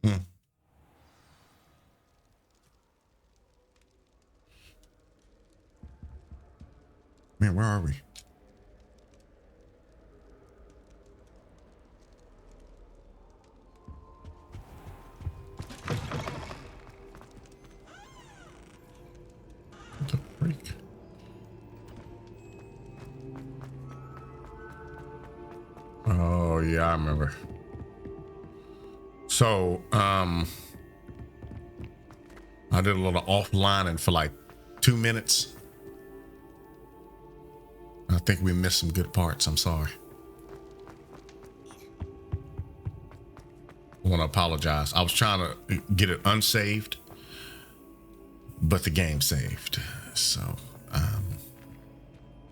Hmm. Man, where are we? What the freak? Oh yeah, I remember. So, I did a little offlining for like 2 minutes. I think we missed some good parts. I'm sorry. I want to apologize. I was trying to get it unsaved, but the game saved. So,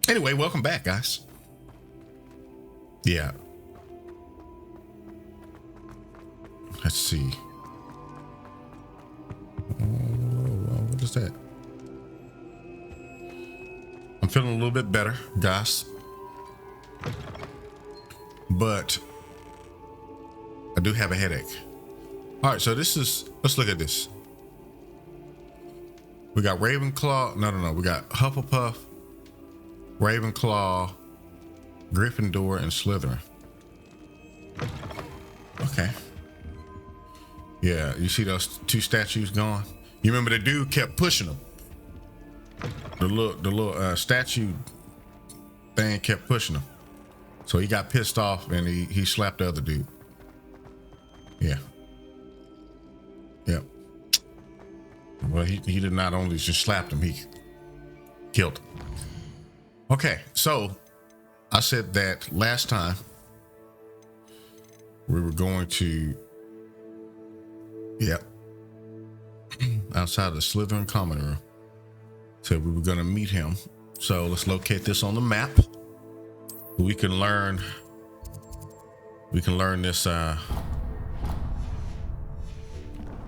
anyway, welcome back, guys. Yeah. Let's see. What is that? I'm feeling a little bit better, guys. But I do have a headache. All right, so let's look at this. We got Ravenclaw. No. We got Hufflepuff, Ravenclaw, Gryffindor, and Slytherin. Okay. Yeah, you see those two statues gone? You remember the dude kept pushing them. The little statue thing kept pushing him. So he got pissed off and he slapped the other dude. Yeah. Yep. Well, he did not only just slapped him, he killed him. Okay, so I said that last time we were going to, outside of the Slytherin common room. Said we were going to meet him. So let's locate this on the map. We can learn this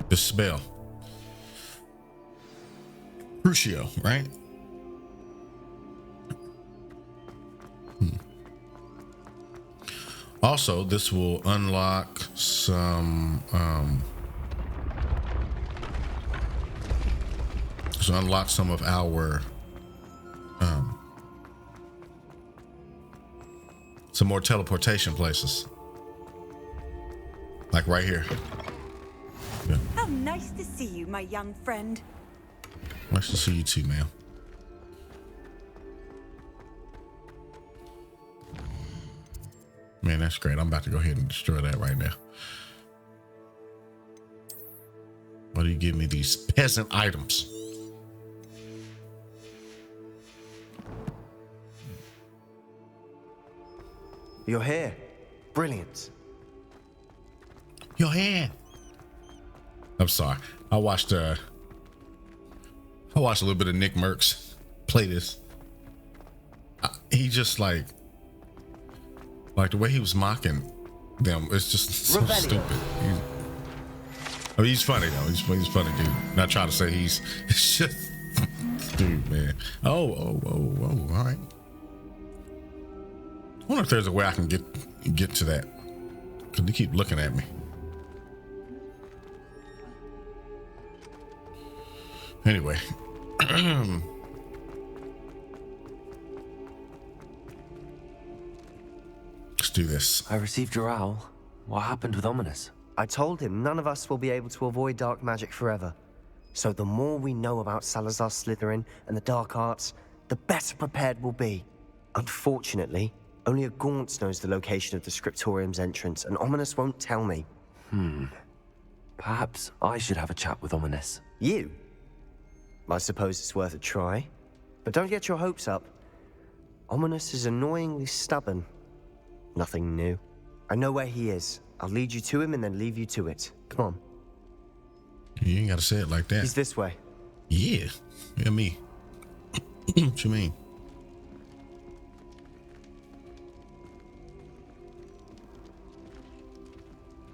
this spell. Crucio, right? Also, this will unlock some unlock some of our some more teleportation places, like right here. Yeah. How nice to see you, my young friend. Nice to see you too, ma'am. Man, that's great. I'm about to go ahead and destroy that right now. Why do you give me these peasant items? You're here. Brilliant. Your hand. I'm sorry. I watched a little bit of Nick Merckx play this. He just like the way he was mocking them. It's just so stupid. He's funny though. He's funny dude. Not trying to say he's just dude, man. Oh. All right. I wonder if there's a way I can get to that, because they keep looking at me. Anyway. Let's do this. I received your owl. What happened with Ominous? I told him none of us will be able to avoid dark magic forever. So the more we know about Salazar Slytherin and the dark arts, the better prepared we'll be. Unfortunately, only a Gaunt knows the location of the Scriptorium's entrance, and Ominous won't tell me. Perhaps I should have a chat with Ominous. You? I suppose it's worth a try. But don't get your hopes up. Ominous is annoyingly stubborn. Nothing new. I know where he is. I'll lead you to him and then leave you to it. Come on. You ain't gotta say it like that. He's this way. Yeah. Yeah, me. What you mean?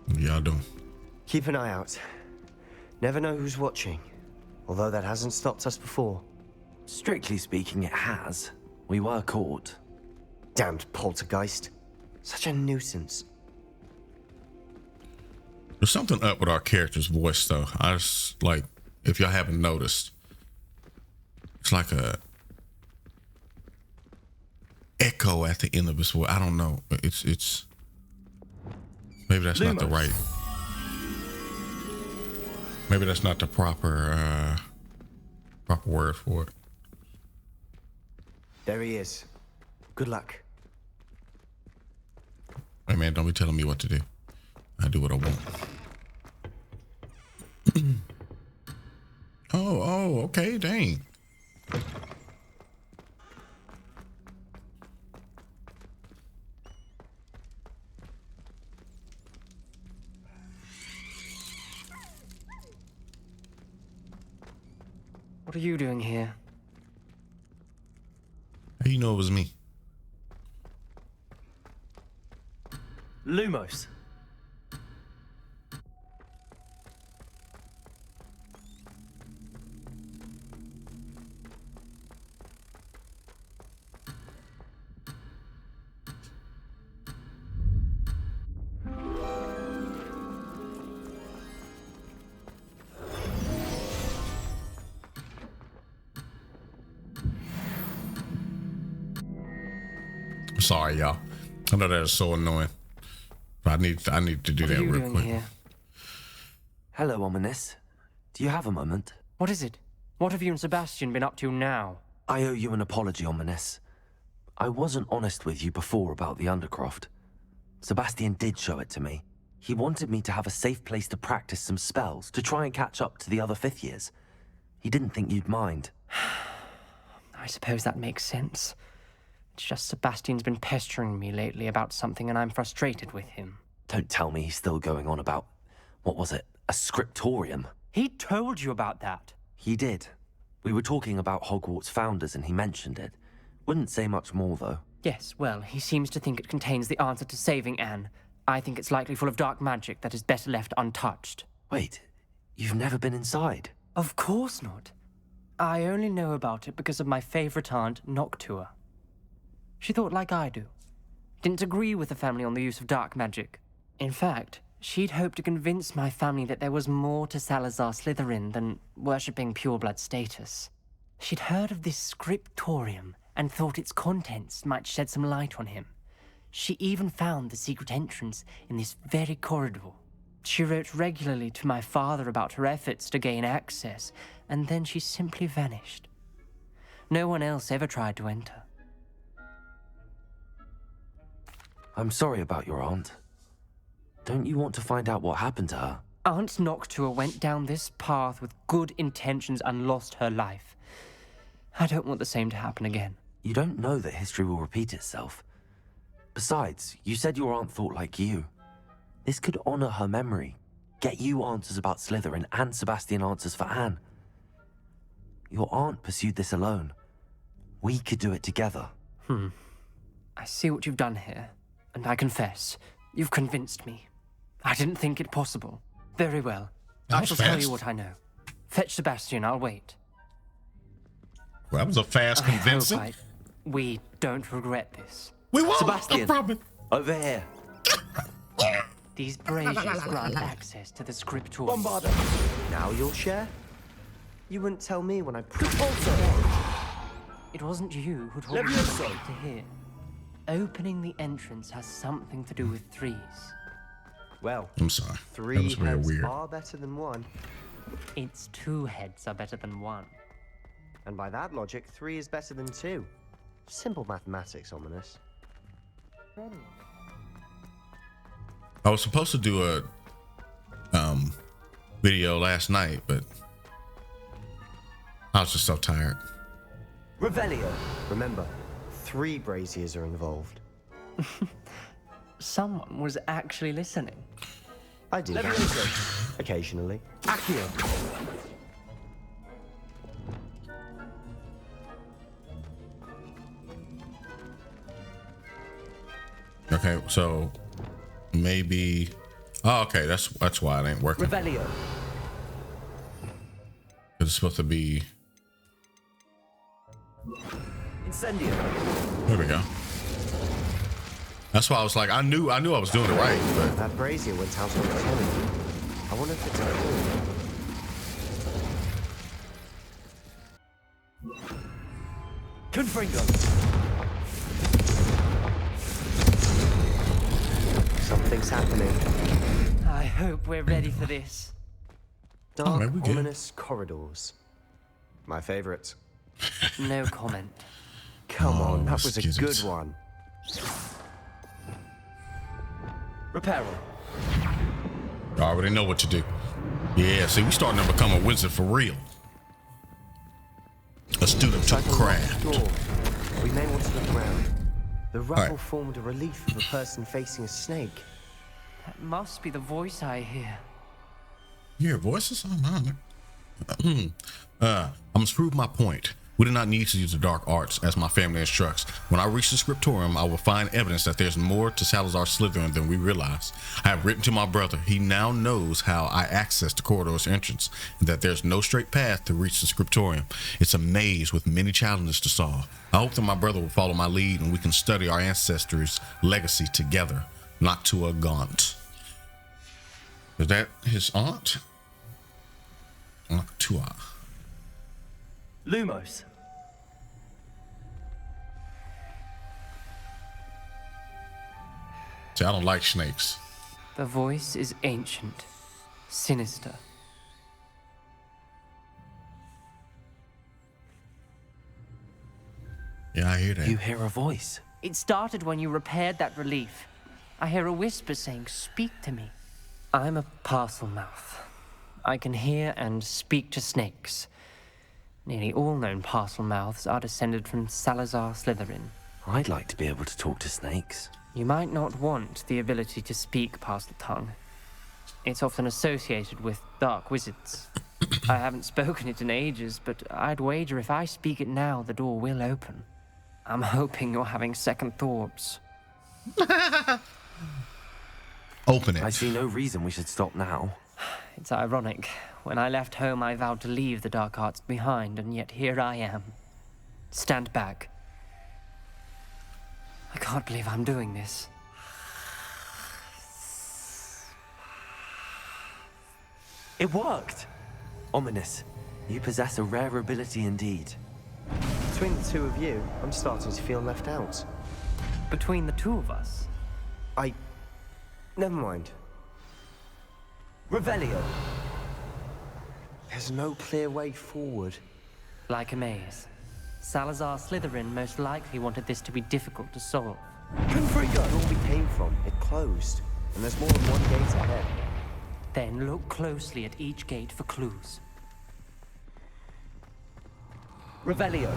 What y'all doing? Keep an eye out. Never know who's watching. Although that hasn't stopped us before. Strictly speaking, it has. We were caught. Damned poltergeist. Such a nuisance. There's something up with our character's voice, though. I just like, if y'all haven't noticed, it's like a echo at the end of his voice. I don't know. It's maybe that's not the right. Maybe that's not the proper word for it. There he is. Good luck. Hey man, don't be telling me what to do. I do what I want. oh, okay, dang. What are you doing here? How you know it was me? Lumos. Sorry, y'all. I know that is so annoying. But I need to do that real quick. Here? Hello, Ominous. Do you have a moment? What is it? What have you and Sebastian been up to now? I owe you an apology, Ominous. I wasn't honest with you before about the Undercroft. Sebastian did show it to me. He wanted me to have a safe place to practice some spells, to try and catch up to the other fifth years. He didn't think you'd mind. I suppose that makes sense. It's just Sebastian's been pestering me lately about something and I'm frustrated with him. Don't tell me he's still going on about, what was it, a scriptorium? He told you about that. He did. We were talking about Hogwarts founders and he mentioned it. Wouldn't say much more, though. Yes, well, he seems to think it contains the answer to saving Anne. I think it's likely full of dark magic that is better left untouched. Wait, you've never been inside? Of course not. I only know about it because of my favorite aunt, Noctua. She thought like I do. Didn't agree with the family on the use of dark magic. In fact, she'd hoped to convince my family that there was more to Salazar Slytherin than worshipping pureblood status. She'd heard of this scriptorium and thought its contents might shed some light on him. She even found the secret entrance in this very corridor. She wrote regularly to my father about her efforts to gain access, and then she simply vanished. No one else ever tried to enter. I'm sorry about your aunt. Don't you want to find out what happened to her? Aunt Noctua went down this path with good intentions and lost her life. I don't want the same to happen again. You don't know that history will repeat itself. Besides, you said your aunt thought like you. This could honor her memory, get you answers about Slytherin and Sebastian answers for Anne. Your aunt pursued this alone. We could do it together. I see what you've done here, and I confess, you've convinced me. I didn't think it possible. Very well. That I was shall tell fast. you what I know. Fetch Sebastian, I'll wait. Well, that was a fast convincing. I hope we don't regret this. We won't. Sebastian. I promise. Over here. These braziers grant access to the scriptorium. Now you'll share? You wouldn't tell me when I It wasn't you who told me to hear. Opening the entrance has something to do with threes. Well, I'm sorry. That three was real heads weird. are better than one. It's two heads are better than one. And by that logic, 3 is better than 2. Simple mathematics, Ominous. I was supposed to do a video last night, but I was just so tired. Revelio. Remember, 3 braziers are involved. Someone was actually listening. I do that. Occasionally. Accio. Okay, so maybe. Oh, okay, that's why it ain't working. Revelio. It's supposed to be. Incendio. There we go. That's why I was like, I knew I was doing it right, but That brazier went out on its own. I wonder if it's a clue. Confringo! Something's happening. I hope we're ready for this. Dark, man, we good. ominous corridors. My favorite. No comment. Come Oh, on, that was a excuse good us. one. Reparo. I already know what to do. Yeah, see, we starting to become a wizard for real. A student to Like a craft. locked door. We may want to look around. The rubble right. formed a relief of a person facing a snake. That must be the voice I hear. You hear voices? I must prove my point. We do not need to use the dark arts as my family instructs. When I reach the scriptorium, I will find evidence that there's more to Salazar Slytherin than we realize. I have written to my brother. He now knows how I access the corridor's entrance, and that there's no straight path to reach the scriptorium. It's a maze with many challenges to solve. I hope that my brother will follow my lead and we can study our ancestors' legacy together. Noctua Gaunt. Is that his aunt? Noctua. Lumos. See, I don't like snakes. The voice is ancient, sinister. Yeah, I hear that. You hear a voice. It started when you repaired that relief. I hear a whisper saying, "Speak to me." I'm a parcel mouth. I can hear and speak to snakes. Nearly all known parcel mouths are descended from Salazar Slytherin. I'd like to be able to talk to snakes. You might not want the ability to speak parcel tongue. It's often associated with dark wizards. I haven't spoken it in ages, but I'd wager if I speak it now, the door will open. I'm hoping you're having second thoughts. Open it. I see no reason we should stop now. It's ironic. When I left home, I vowed to leave the dark arts behind, and yet here I am. Stand back. I can't believe I'm doing this. It worked! Ominous. You possess a rare ability indeed. Between the two of you, I'm starting to feel left out. Between the two of us, Never mind. Revelio. There's no clear way forward. like a maze. Salazar Slytherin most likely wanted this to be difficult to solve. Confringo! Where we came from, it closed. And there's more than one gate ahead. Then look closely at each gate for clues. Revelio.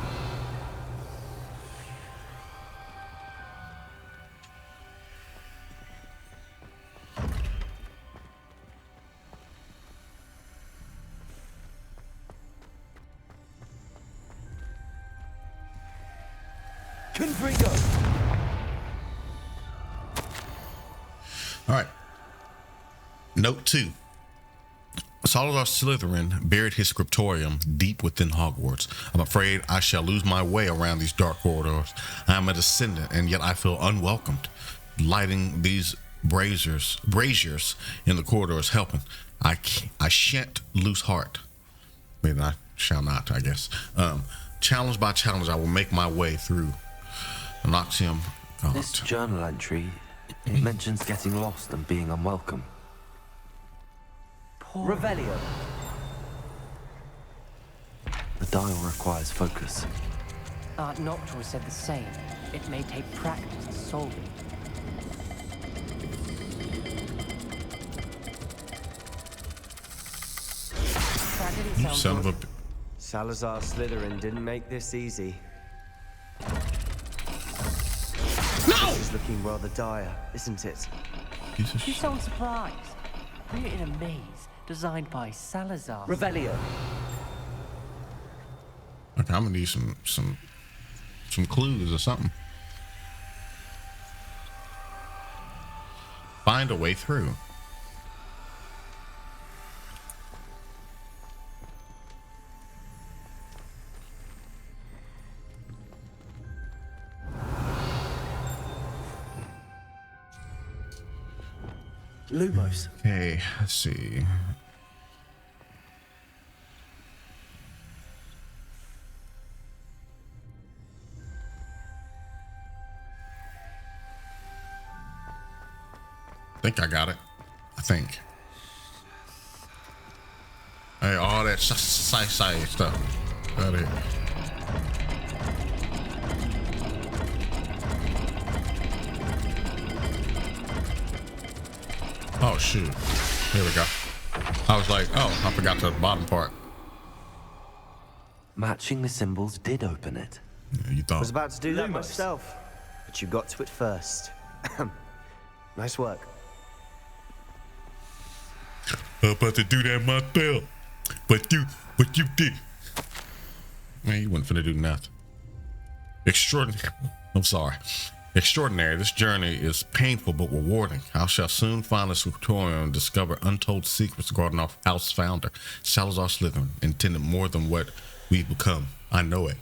Confringo. All right. Note 2. Salazar Slytherin buried his scriptorium deep within Hogwarts. I'm afraid I shall lose my way around these dark corridors. I am a descendant, and yet I feel unwelcomed. Lighting these braziers in the corridors helping. I shan't lose heart. Maybe I shall not, I guess. Challenge by challenge, I will make my way through. Noxium Gaunt. This journal entry, it mentions getting lost and being unwelcome. Revelio. The dial requires focus. Noctua said the same. It may take practice to solve it. That didn't You sound son of good. a... Salazar Slytherin didn't make this easy. No! This is looking rather dire, isn't it? Piece of You shit. sound surprised. We're in a maze designed by Salazar. Revelio. Okay, I'm gonna need some clues or something. Find a way through. Lumos. Okay, let's see. I think I got it. I think. Hey, all that sci stuff. Got it. Oh shoot. Here we go. I was like, oh, I forgot the bottom part. Matching the symbols did open it. Yeah, you I thought. was about to do that myself, but you got to it first. Nice work. I'm about to do that myself. But you did. Man, you wasn't finna do nothing. Extraordinary. I'm sorry. Extraordinary. This journey is painful but rewarding. I shall soon find the scriptorium and discover untold secrets regarding our house founder, Salazar Slytherin, intended more than what we've become. I know it.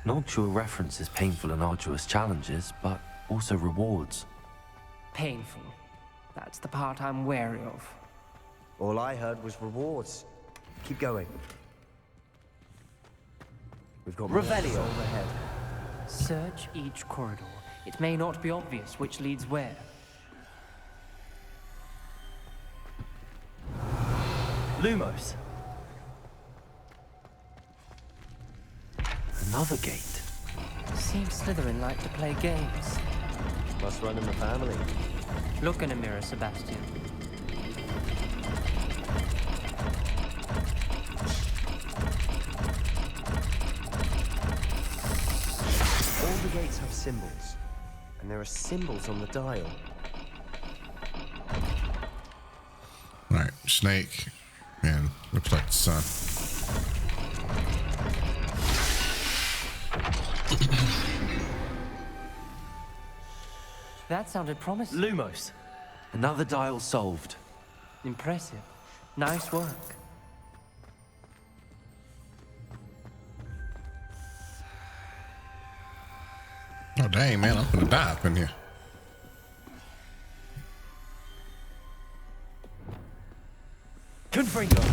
Noctua references painful and arduous challenges, but also rewards. Painful. That's the part I'm wary of. All I heard was rewards. Keep going. We've got more Revelio. souls ahead. Search each corridor. It may not be obvious which leads where. Lumos. Another gate. Seems Slytherin like to play games. Must run in the family. Look in a mirror, Sebastian. All the gates have symbols, and there are symbols on the dial. All right, snake. Man, looks like the sun. That sounded promising. Lumos. Another dial solved. Impressive. Nice work. Oh dang, man, I'm gonna die up in here. Confringo.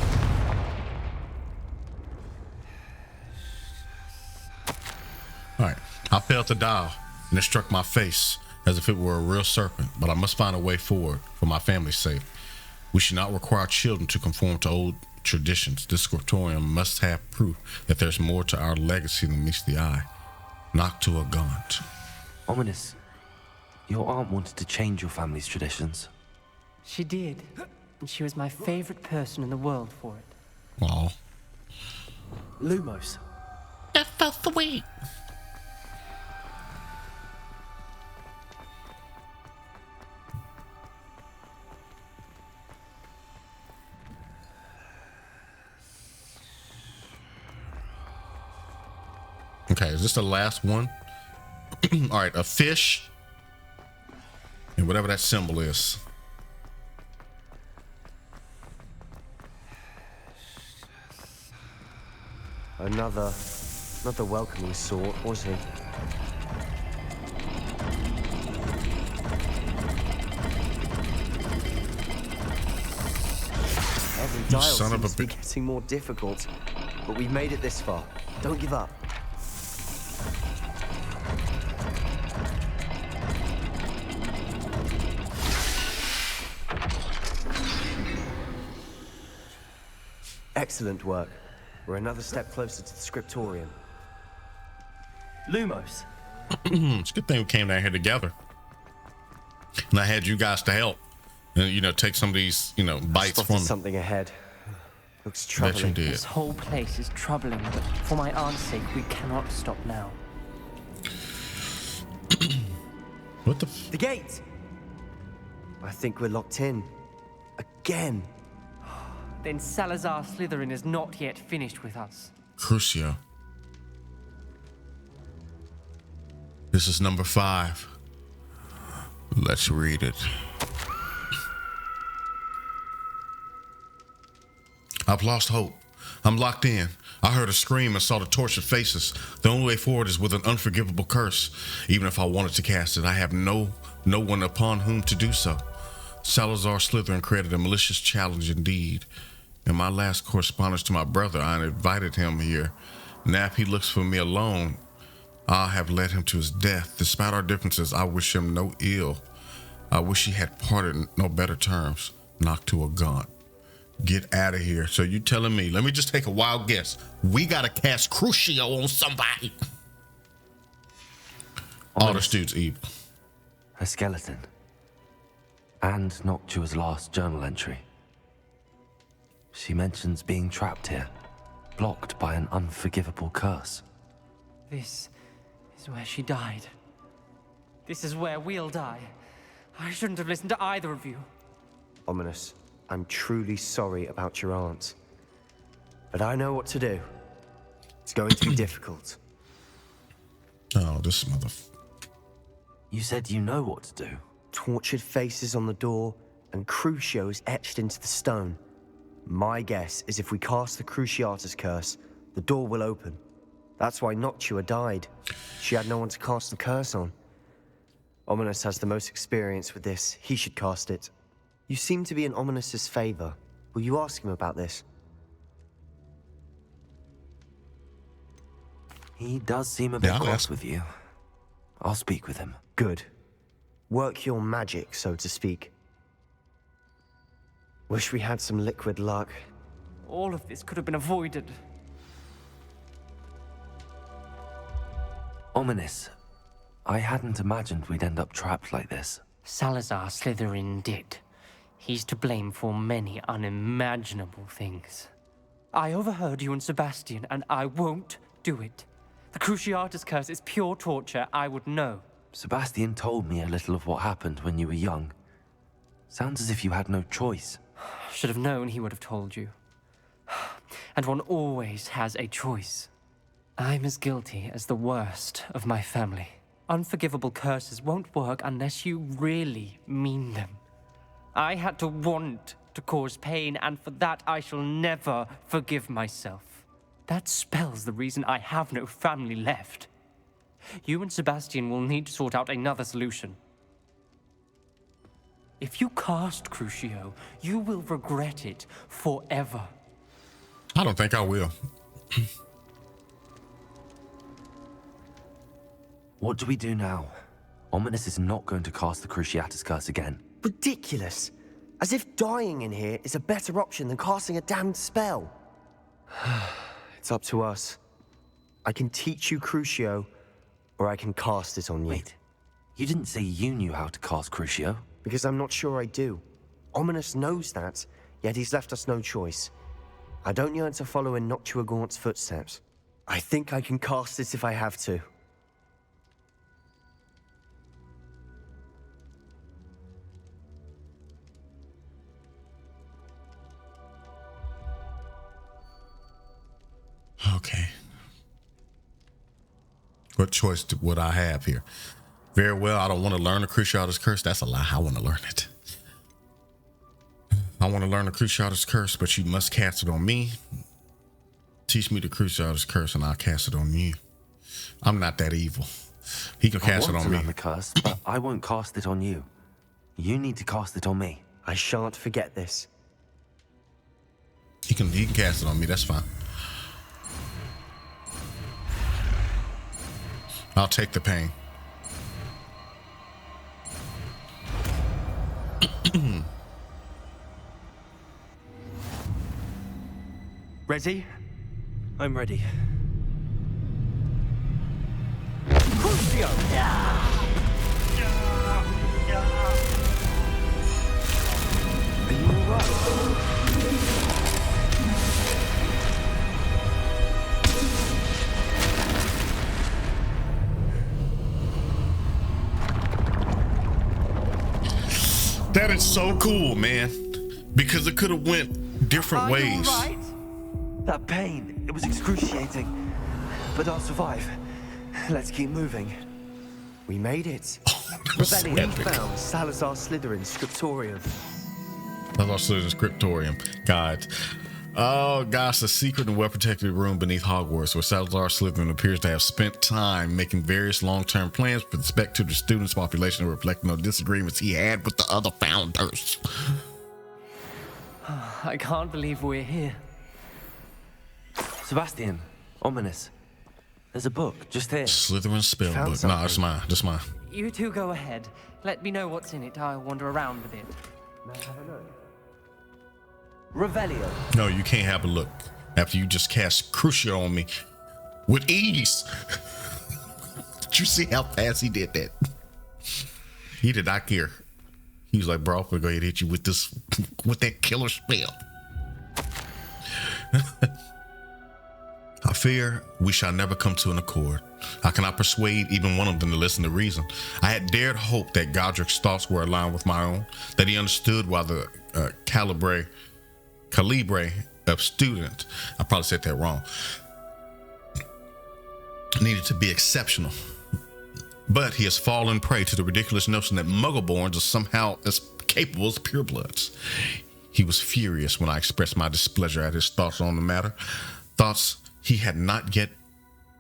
All right, I felt the dial, and it struck my face as if it were a real serpent, but I must find a way forward for my family's sake. We should not require children to conform to old traditions. This scriptorium must have proof that there's more to our legacy than meets the eye. Noctua Gaunt. Ominous. Your aunt wanted to change your family's traditions. She did. And she was my favorite person in the world for it. Aw. Lumos. That felt sweet. Okay, is this the last one? All right, a fish and whatever that symbol is. Another welcoming sort, was he? Every dial son of a seems to be bitch. getting more difficult, but we've made it this far. Don't give up. Excellent work. We're another step closer to the scriptorium. Lumos. It's a good thing we came down here together. And I had you guys to help. And, you know, take some of these, you know, bites Spotted from me. something ahead. Looks Bet you troubling. did. This whole place is troubling, but for my aunt's sake, we cannot stop now. What the? The gate! I think we're locked in. Again. Then Salazar Slytherin is not yet finished with us. Crucio. This is number 5. Let's read it. I've lost hope. I'm locked in. I heard a scream and saw the tortured faces. The only way forward is with an unforgivable curse. Even if I wanted to cast it, I have no one upon whom to do so. Salazar Slytherin created a malicious challenge indeed. In my last correspondence to my brother, I invited him here. Now if he looks for me alone, I have led him to his death. Despite our differences, I wish him no ill. I wish he had parted in no better terms. Noctua gaunt. Get out of here. So you telling me, let me just take a wild guess. We gotta cast Crucio on somebody. All the students evil. A skeleton. And Noctua's last journal entry. She mentions being trapped here, blocked by an unforgivable curse. This is where she died. This is where we'll die. I shouldn't have listened to either of you. Ominous, I'm truly sorry about your aunt. But I know what to do. It's going to be difficult. Oh, this mother... You said you know what to do. Tortured faces on the door and Crucios etched into the stone. My guess is if we cast the Cruciatus curse, the door will open. That's why Noctua died. She had no one to cast the curse on. Ominous has the most experience with this. He should cast it. You seem to be in Ominous's favor. Will you ask him about this? He does seem a bit cross with you. I'll speak with him. Good. Work your magic, so to speak. Wish we had some liquid luck. All of this could have been avoided. Ominous. I hadn't imagined we'd end up trapped like this. Salazar Slytherin did. He's to blame for many unimaginable things. I overheard you and Sebastian, and I won't do it. The Cruciatus curse is pure torture. I would know. Sebastian told me a little of what happened when you were young. Sounds as if you had no choice. Should have known he would have told you. And one always has a choice. I'm as guilty as the worst of my family. Unforgivable curses won't work unless you really mean them. I had to want to cause pain, and for that I shall never forgive myself. That spells the reason I have no family left. You and Sebastian will need to sort out another solution. If you cast Crucio, you will regret it forever. I don't think I will. What do we do now? Ominous is not going to cast the Cruciatus curse again. Ridiculous. As if dying in here is a better option than casting a damned spell. It's up to us. I can teach you Crucio, or I can cast it on you. Wait, you didn't say you knew how to cast Crucio? Because I'm not sure I do. Ominous knows that, yet he's left us no choice. I don't yearn to follow in Noctua Gaunt's footsteps. I think I can cast it if I have to. Okay. What choice would I have here? Very well, I don't want to learn the Cruciatus curse. That's a lie. I want to learn it. I want to learn the Cruciatus curse, but you must cast it on me. Teach me the Cruciatus curse, and I'll cast it on you. I'm not that evil. He can cast it on me. I want to learn the curse, but I won't cast it on you. You need to cast it on me. I shan't forget this. He can cast it on me. That's fine. I'll take the pain. Ready? I'm ready. Crucio! Are you alright? That is so cool, man. Because it could have went different ways. Right? That pain, it was excruciating. But I'll survive. Let's keep moving. We made it. That's We epic. found Salazar Slytherin's scriptorium. Salazar Slytherin's scriptorium. God. Oh gosh, the secret and well-protected room beneath Hogwarts, where Salazar Slytherin appears to have spent time making various long-term plans with respect to the students' population, reflecting on disagreements he had with the other founders. I can't believe we're here. Sebastian, ominous. There's a book just here. Slytherin spell Found book. Nah, it's mine. That's mine. You two go ahead. Let me know what's in it. I'll wander around a bit. Revelio. No, you can't have a look after you just cast Crucio on me with ease. Did you see how fast he did that? He did not care. He was like, bro, I'm gonna go ahead and hit you with this, with that killer spell. I fear we shall never come to an accord. I cannot persuade even one of them to listen to reason. I had dared hope that Godric's thoughts were aligned with my own, that he understood why the calibre of student, I probably said that wrong, needed to be exceptional. But he has fallen prey to the ridiculous notion that Muggleborns are somehow as capable as purebloods. He was furious when I expressed my displeasure at his thoughts on the matter, thoughts he had not yet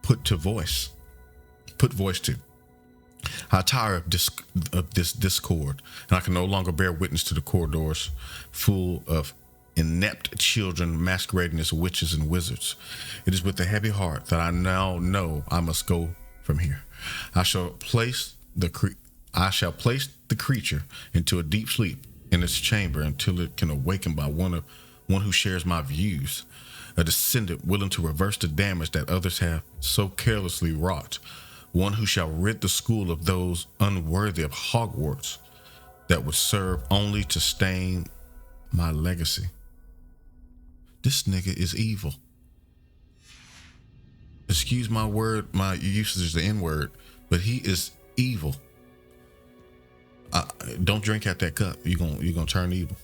put voice to. I tire of this discord, and I can no longer bear witness to the corridors full of inept children masquerading as witches and wizards. It is with a heavy heart that I now know I must go from here. I shall place the creature into a deep sleep in its chamber until it can awaken by one who shares my views, a descendant willing to reverse the damage that others have so carelessly wrought, one who shall rid the school of those unworthy of Hogwarts that would serve only to stain my legacy. This nigga is evil. Excuse my word, my usage of the N-word, but he is evil. Don't drink out that cup. You're gonna turn evil.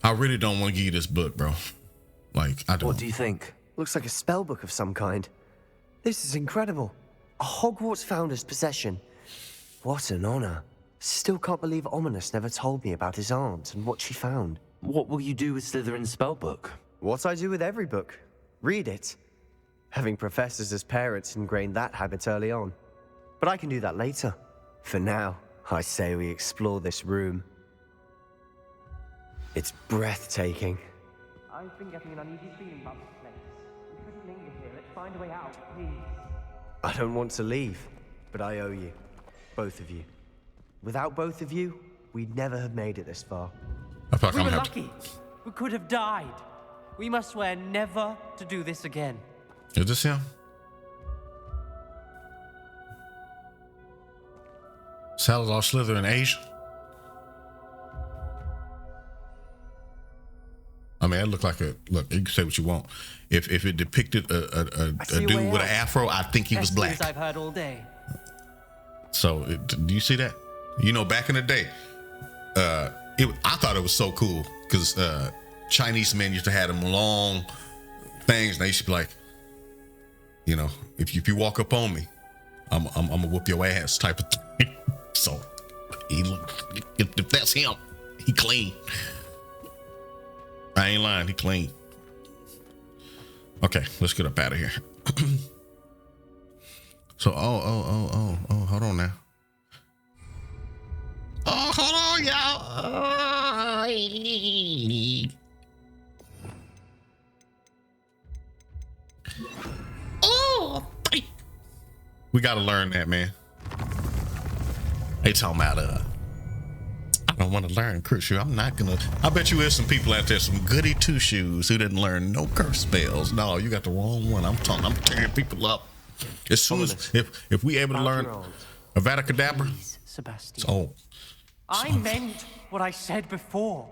I really don't want to give you this book, bro. Like, I don't. What do you think? Looks like a spell book of some kind. This is incredible. A Hogwarts founder's possession. What an honor. Still can't believe Ominous never told me about his aunt and what she found. What will you do with Slytherin's spellbook? What I do with every book. Read it. Having professors as parents ingrained that habit early on. But I can do that later. For now, I say we explore this room. It's breathtaking. I've been getting an uneasy feeling about this place. We shouldn't linger here. Let's find a way out, please. I don't want to leave, but I owe you. Both of you. Without both of you, we'd never have made it this far. I feel like We I'm were gonna lucky. We could have died. We must swear never to do this again. Is this him? Salazar Slytherin Asian? I mean, it looked like look, you can say what you want. If it depicted a dude with an afro, I think he was Best black. news I've heard all day. So, do you see that? You know, back in the day, I thought it was so cool because Chinese men used to have them long things. And they used to be like, you know, if you walk up on me, I'm gonna whoop your ass type of thing. So, if that's him, he clean. I ain't lying, he clean. Okay, let's get up out of here. So, hold on now. Oh, hold on, y'all. We gotta learn that, man. They talking about I don't want to learn curse. I'm not gonna. I bet you there's some people out there, some goody two shoes who didn't learn no curse spells. No, you got the wrong one. I'm tearing people up. As soon as if we able to learn Avada Kedavra, Please, Sebastian. oh, I meant what I said before.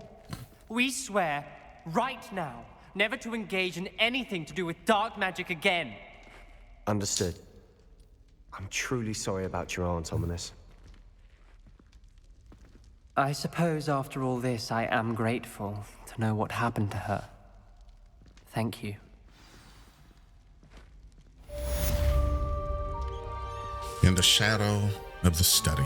We swear right now never to engage in anything to do with dark magic again. Understood. I'm truly sorry about your aunt, Ominous. I suppose after all this, I am grateful to know what happened to her. Thank you. in the shadow of the study.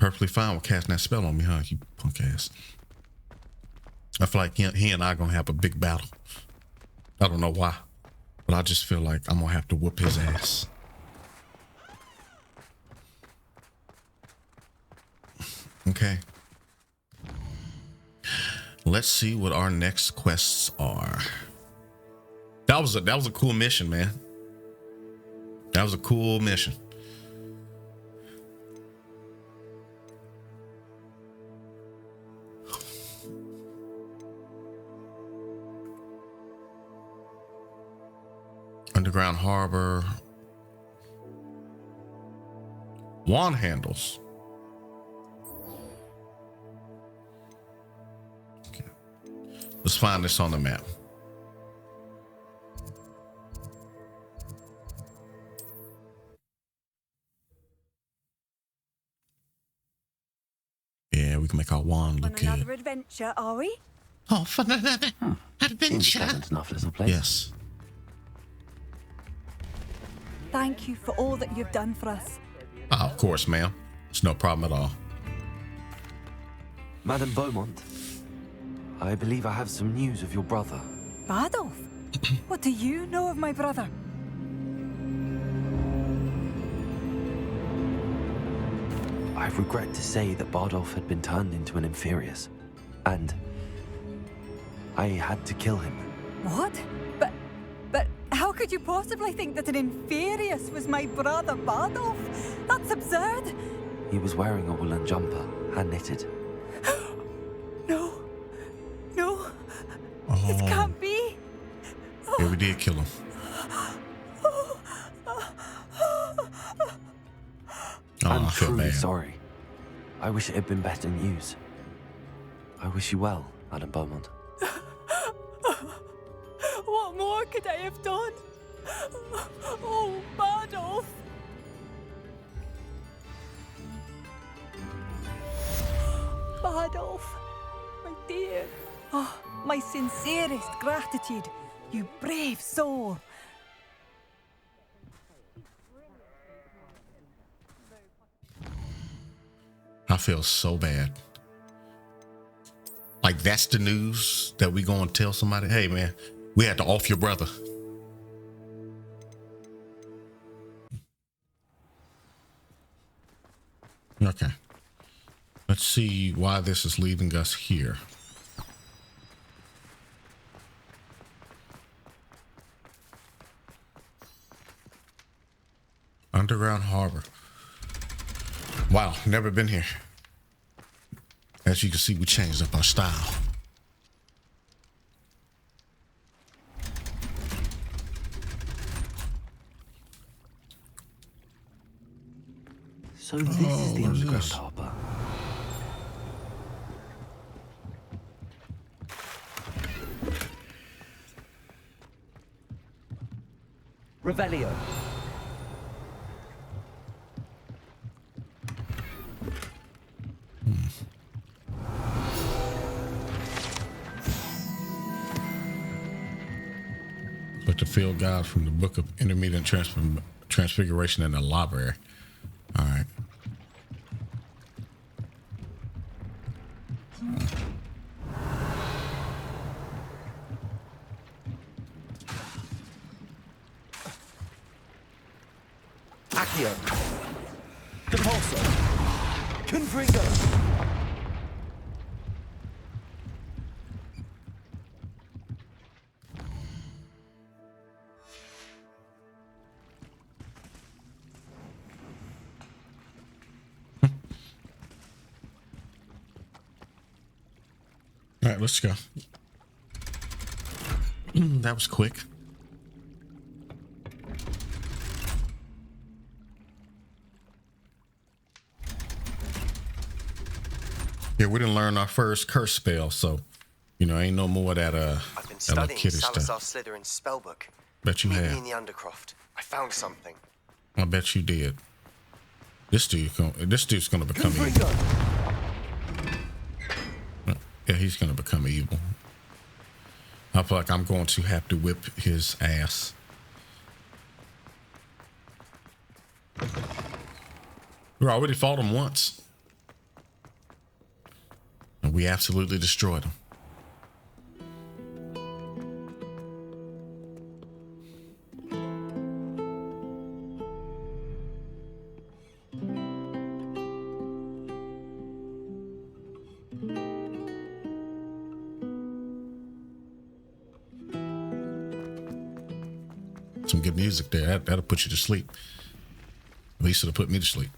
Perfectly fine with casting that spell on me, huh? You punk ass. I feel like he and I gonna have a big battle. I don't know why, but I just feel like I'm gonna have to whoop his ass. Okay. Let's see what our next quests are. That was a cool mission, man. That was a cool mission. Underground harbor. Wand handles. Okay. Let's find this on the map. Yeah, we can make our wand look good. On another adventure, are we? Oh, for another Seems a adventure. pleasant enough little place. Yes. Thank you for all that you've done for us. Oh, of course, ma'am. It's no problem at all. Madame Beaumont, I believe I have some news of your brother. Badolf, what do you know of my brother? I regret to say that Bardolph had been turned into an Inferius, and I had to kill him. What? But how could you possibly think that an Inferius was my brother Badolf? That's absurd. He was wearing a woolen jumper, hand-knitted. No. No. Oh, It can't be. yeah, we did kill him. Oh, I'm I feel truly bad. sorry. I wish it had been better news. I wish you well, Madame Beaumont. What more could I have done? Oh, Badolf. Badolf, my dear. Oh, my sincerest gratitude, you brave soul. I feel so bad. Like that's the news that we gonna tell somebody. Hey man, we had to off your brother. Okay. Let's see why this is leading us here. Underground harbor. Wow, never been here. As you can see, we changed up our style. So this is the what is underground this? harbor. Revelio. But the field guide from the Book of Intermediate Transfiguration in the library. All right. Accio. Compulso. Confringo. All right, let's go. That was quick. Yeah, we didn't learn our first curse spell, so you know, ain't no more of that I've been Hello studying Kitty Salazar stuff. Slytherin's spellbook. Bet you Meet me have. in the Undercroft. I found something. I bet you did. This dude's gonna become evil. Confringo. Yeah, he's gonna become evil. I feel like I'm going to have to whip his ass. We already fought him once. we absolutely destroyed them. Some good music there. That'll put you to sleep. At least it'll put me to sleep.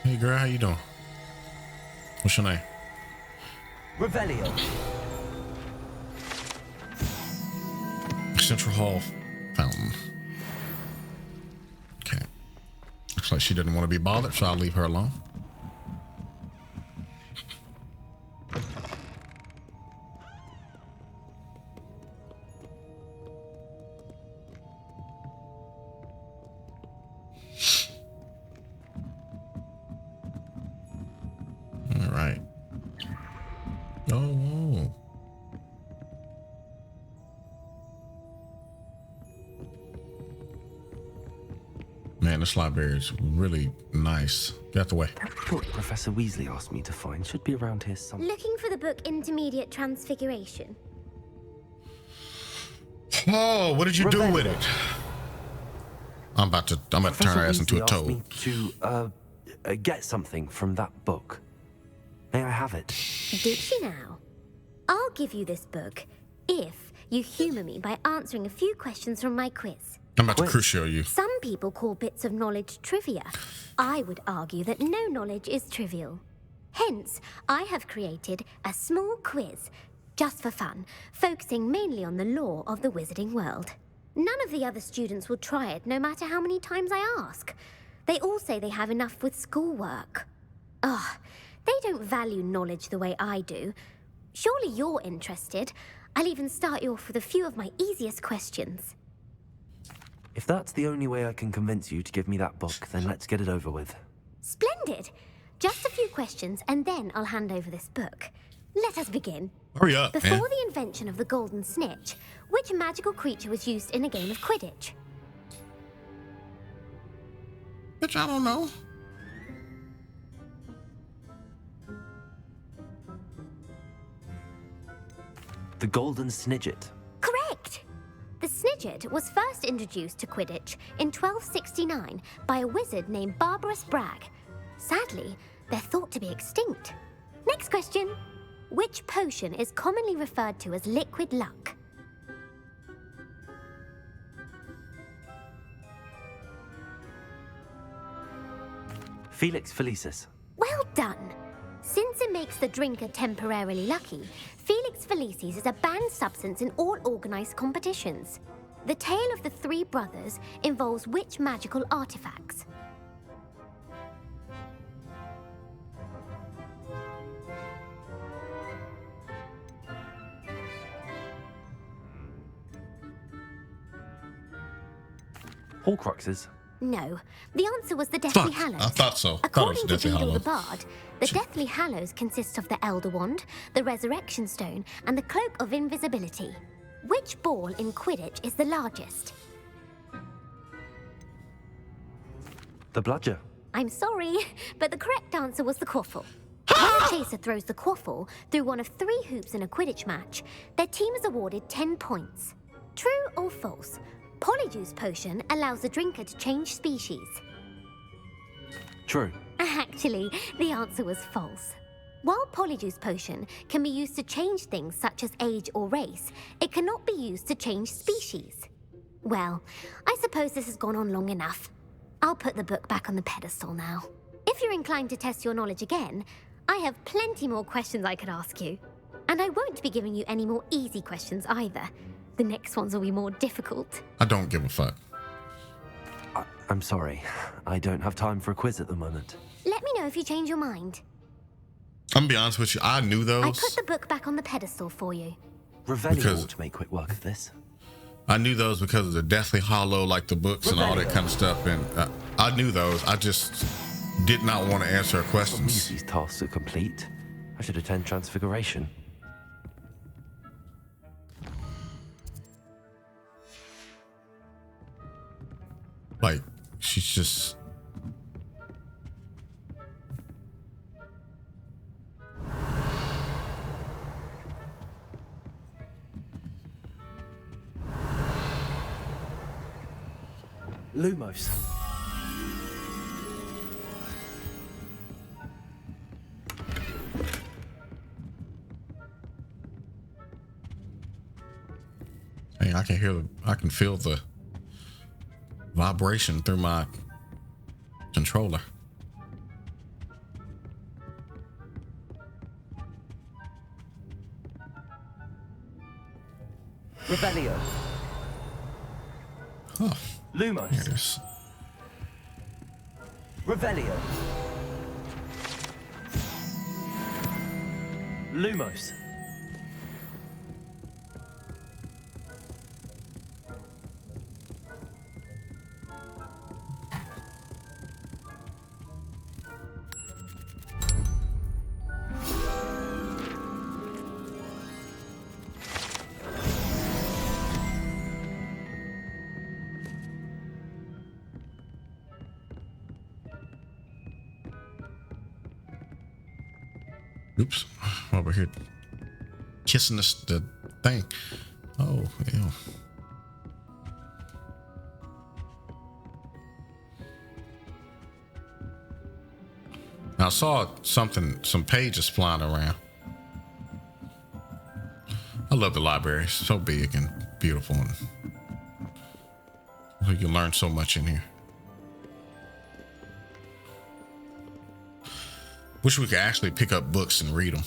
Hey girl, how you doing? What's your name? Revelio. Central Hall fountain. Okay. Looks like she didn't want to be bothered, so I'll leave her alone. All right. Oh. Man, this library is really nice. Get out the way. That book Professor Weasley asked me to find should be around here somewhere. Looking for the book Intermediate Transfiguration. Oh, what did you do with it? I'm about to turn her ass into a Professor Weasley toad. asked me to get something from that book. May I have it? Did she now? I'll give you this book if you humour me by answering a few questions from my quiz. I'm about to crucial you. Some people call bits of knowledge trivia. I would argue that no knowledge is trivial. Hence, I have created a small quiz, just for fun, focusing mainly on the lore of the wizarding world. None of the other students will try it, no matter how many times I ask. They all say they have enough with schoolwork. Ugh, they don't value knowledge the way I do. Surely you're interested. I'll even start you off with a few of my easiest questions. If that's the only way I can convince you to give me that book, then let's get it over with. Splendid! Just a few questions, and then I'll hand over this book. Let us begin. Hurry up, Before man. the invention of the golden snitch, which magical creature was used in a game of Quidditch? Bitch, I don't know. The Golden Snidget. Correct! The Snidget was first introduced to Quidditch in 1269 by a wizard named Barbarous Bragg. Sadly, they're thought to be extinct. Next question. Which potion is commonly referred to as liquid luck? Felix Felicis. Well done! Since it makes the drinker temporarily lucky, Felix Felicis is a banned substance in all organized competitions. The tale of the three brothers involves which magical artifacts? Horcruxes. No, the answer was the Deathly Fuck, Hallows. I thought so. Thought it was According to Deathly Beedle Hallow. the Bard, the Deathly Hallows consists of the Elder Wand, the Resurrection Stone, and the Cloak of Invisibility. Which ball in Quidditch is the largest? The Bludger. I'm sorry, but the correct answer was the quaffle. When a chaser throws the quaffle through one of 3 hoops in a Quidditch match, their team is awarded 10 points. True or false? Polyjuice Potion allows the drinker to change species. True. Actually, the answer was false. While Polyjuice Potion can be used to change things such as age or race, it cannot be used to change species. Well, I suppose this has gone on long enough. I'll put the book back on the pedestal now. If you're inclined to test your knowledge again, I have plenty more questions I could ask you. And I won't be giving you any more easy questions either. The next ones will be more difficult. I don't give a fuck. I'm sorry. I don't have time for a quiz at the moment. Let me know if you change your mind. I'm gonna be honest with you. I knew those. I put the book back on the pedestal for you. Revelio Because- ought to make quick work of this. I knew those because of the Deathly Hollow, like the books and all that kind of stuff. And I knew those. I just did not want to answer her questions. Weasley's tasks are complete. I should attend Transfiguration. Like, she's just Lumos. Hey, I can hear, I can feel the vibration through my controller. Revelio. Oh, Lumos. here it is. Revelio. Lumos. Oops, over here kissing the thing. Oh, ew. I saw something, some pages flying around. I love the library. It's so big and beautiful, and you can learn so much in here. Wish we could actually pick up books and read them.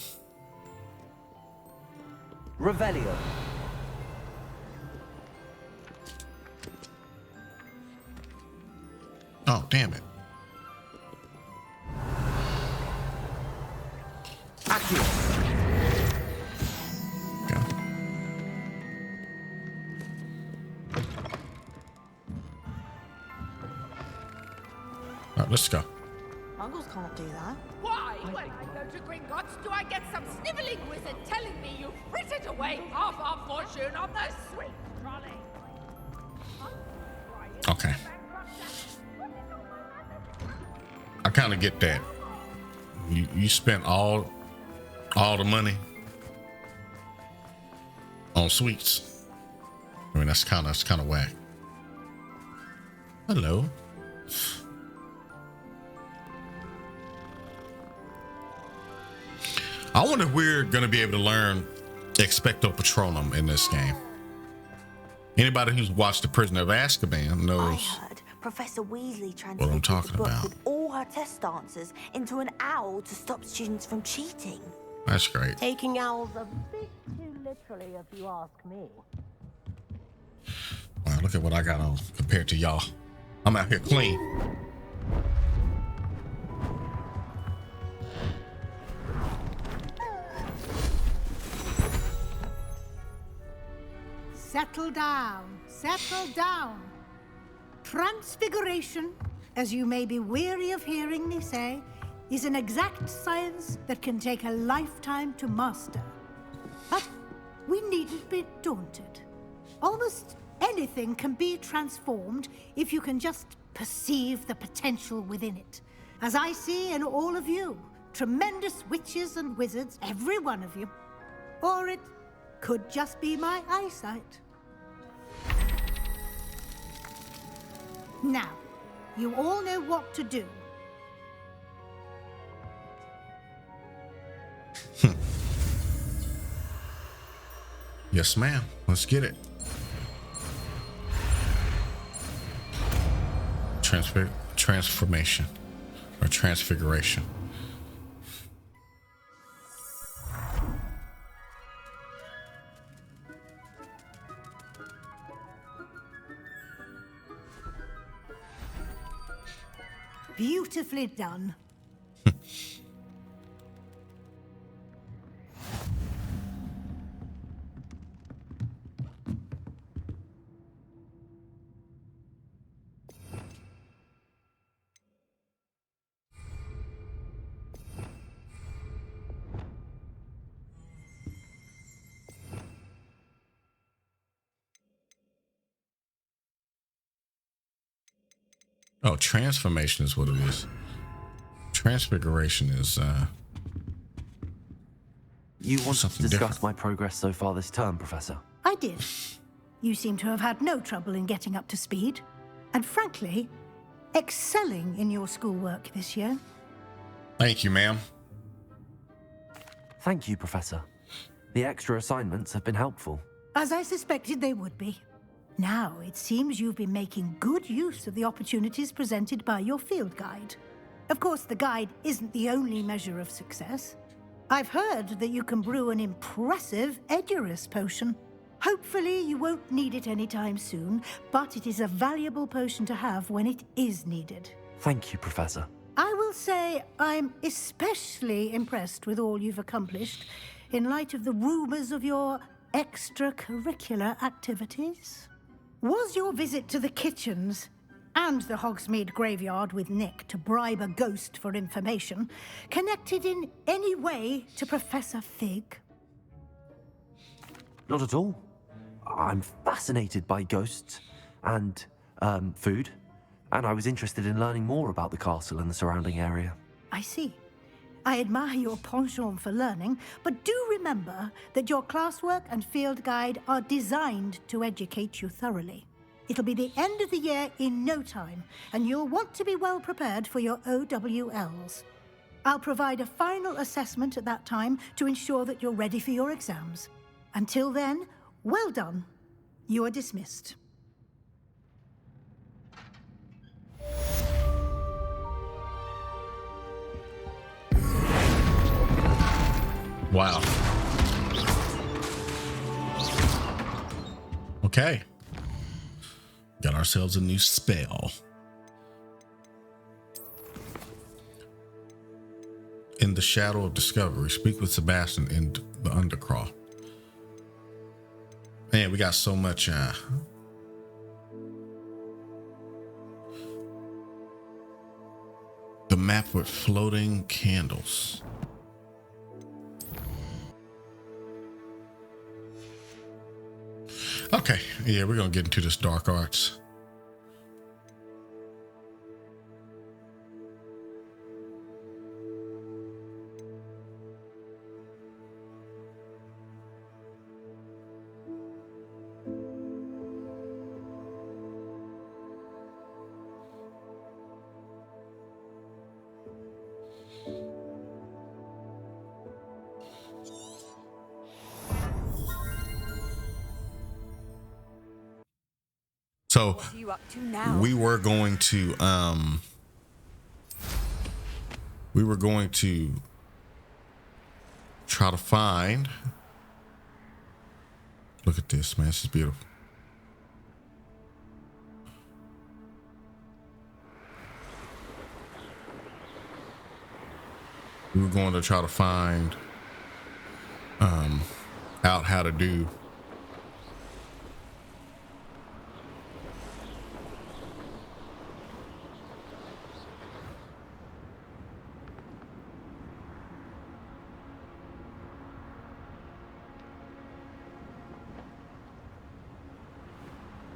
Revelio. Oh, damn it. Accio. Go. All right, let's go. Muggles can't do that. Why, when I go to Gringotts, do I get some snivelling wizard telling me you frittered away half our fortune on the sweet trolley? Okay. I kind of get that. You spent all the money on sweets. I mean, that's kind of whack. Hello. I wonder if we're gonna be able to learn Expecto Patronum in this game. Anybody who's watched The Prisoner of Azkaban I knows heard Professor Weasley what I'm translated the talking book about. with all her test answers into an owl to stop students from cheating. That's great. Taking owls a bit too literally, if you ask me. Wow, look at what I got on compared to y'all. I'm out here clean. Settle down, settle down. Transfiguration, as you may be weary of hearing me say, is an exact science that can take a lifetime to master. But we needn't be daunted. Almost anything can be transformed if you can just perceive the potential within it. As I see in all of you, tremendous witches and wizards, every one of you. Or it could just be my eyesight. Now, you all know what to do. Yes, ma'am. Let's get it. Transformation or transfiguration. Beautifully done. Oh, transformation is what it is. Transfiguration is You want to something discuss different. my progress so far this term, Professor? I did. You seem to have had no trouble in getting up to speed. and frankly, excelling in your schoolwork this year. Thank you, ma'am. Thank you, Professor. The extra assignments have been helpful. As I suspected they would be. Now, it seems you've been making good use of the opportunities presented by your field guide. Of course, the guide isn't the only measure of success. I've heard that you can brew an impressive Edurus potion. Hopefully, you won't need it anytime soon, but it is a valuable potion to have when it is needed. Thank you, Professor. I will say I'm especially impressed with all you've accomplished in light of the rumors of your extracurricular activities. Was your visit to the kitchens and the Hogsmeade graveyard with Nick to bribe a ghost for information connected in any way to Professor Fig? Not at all. I'm fascinated by ghosts and food, and I was interested in learning more about the castle and the surrounding area. I see. I admire your penchant for learning, but do remember that your classwork and field guide are designed to educate you thoroughly. It'll be the end of the year in no time, and you'll want to be well prepared for your OWLs. I'll provide a final assessment at that time to ensure that you're ready for your exams. Until then, well done. You are dismissed. Wow. Okay. Got ourselves a new spell. In the shadow of discovery, speak with Sebastian in the Undercroft. Man, we got so much the map with floating candles. Okay, yeah, we're gonna get into this dark arts. So What are you up to now? we were going to try to find, look at this, man, this is beautiful. We were going to try to find out how to do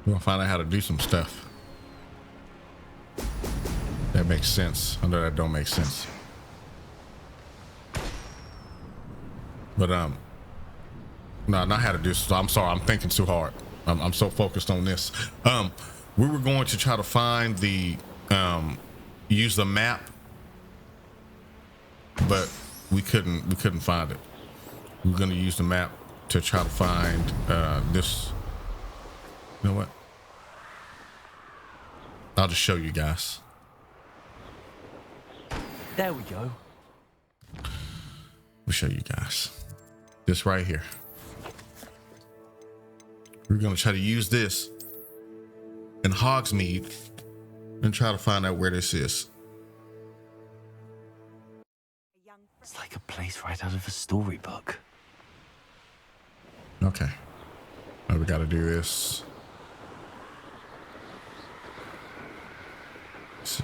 we're gonna find out how to do some stuff. That makes sense. I know that don't make sense. But no, not how to do so. I'm sorry, I'm thinking too hard. I'm so focused on this. We were going to try to find the use the map, but we couldn't find it. We were gonna use the map to try to find this. You know what? I'll just show you guys. There we go. We'll show you guys. This right here. We're gonna try to use this in Hogsmeade and try to find out where this is. It's like a place right out of a storybook. Okay. Now we gotta do this. Let's see.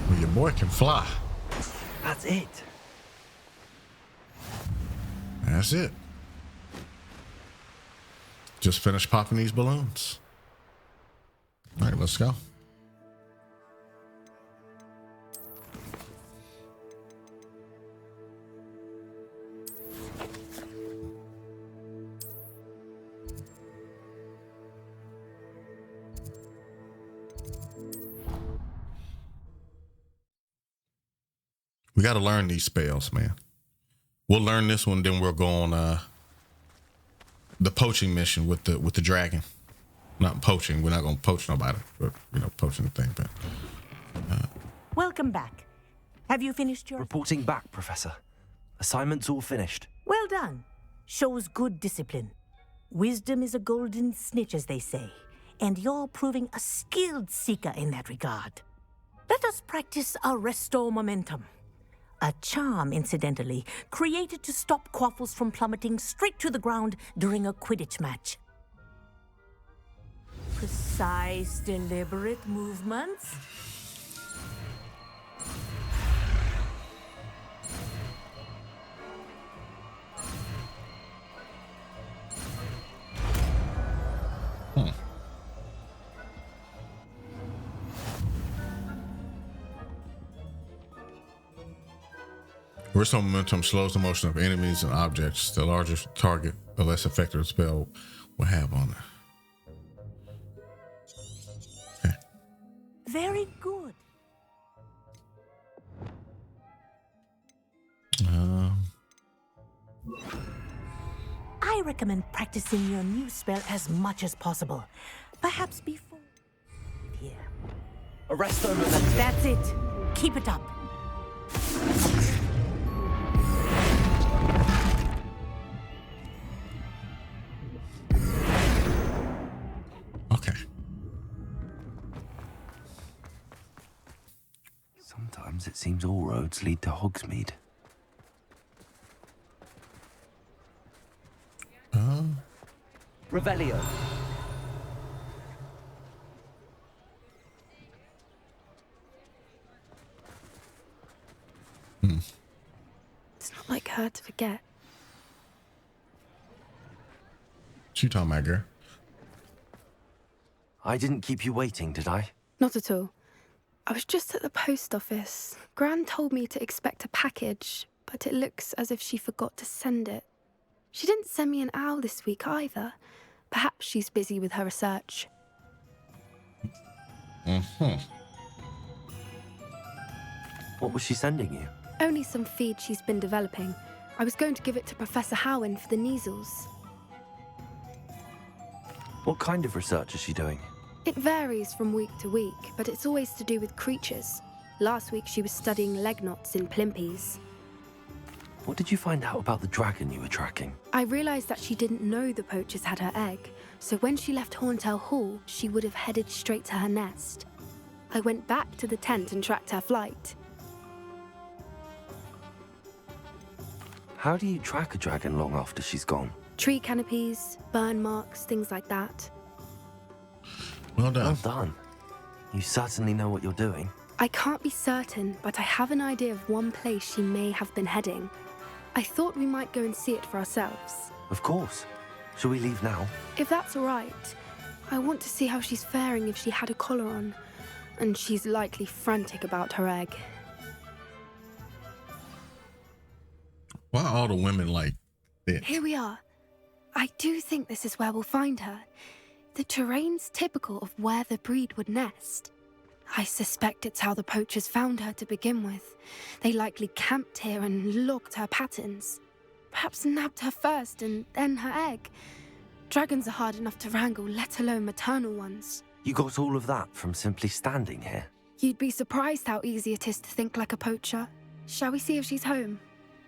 Well, your boy can fly. That's it. That's it. Just finished popping these balloons. All right, let's go. We got to learn these spells, man. We'll learn this one, then we'll go on the poaching mission with the dragon. Not poaching. We're not going to poach nobody, but poaching the thing. But Welcome back. Have you finished your... Reporting back, Professor. Assignment's all finished. Well done. Shows good discipline. Wisdom is a golden snitch, as they say, and you're proving a skilled seeker in that regard. Let us practice a restore momentum. A charm, incidentally, created to stop quaffles from plummeting straight to the ground during a Quidditch match. Precise, deliberate movements. Restore momentum slows the motion of enemies and objects. The larger target, the less effective the spell will have on it. Okay. Very good. I recommend practicing your new spell as much as possible. Perhaps before... Here. Arrest them. That's it. Keep it up. Okay. Sometimes it seems all roads lead to Hogsmeade. Revelio. It's not like her to forget. What you talking about, girl? I didn't keep you waiting, did I? Not at all. I was just at the post office. Gran told me to expect a package, but it looks as if she forgot to send it. She didn't send me an owl this week either. Perhaps she's busy with her research. What was she sending you? Only some feed she's been developing. I was going to give it to Professor Howin for the measles. What kind of research is she doing? It varies from week to week, but it's always to do with creatures. Last week she was studying leg knots in plimpies. What did you find out about the dragon you were tracking? I realized that she didn't know the poachers had her egg, so when she left Horntail Hall, she would have headed straight to her nest. I went back to the tent and tracked her flight. How do you track a dragon long after she's gone? Tree canopies, burn marks, things like that. Well done. Well done. You certainly know what you're doing. I can't be certain, but I have an idea of one place she may have been heading. I thought we might go and see it for ourselves. Of course. Shall we leave now? If that's all right. I want to see how she's faring if she had a collar on. And she's likely frantic about her egg. Why are all the women like this? Here we are. I do think this is where we'll find her. The terrain's typical of where the breed would nest. I suspect it's how the poachers found her to begin with. They likely camped here and logged her patterns. Perhaps nabbed her first and then her egg. Dragons are hard enough to wrangle, let alone maternal ones. You got all of that from simply standing here? You'd be surprised how easy it is to think like a poacher. Shall we see if she's home?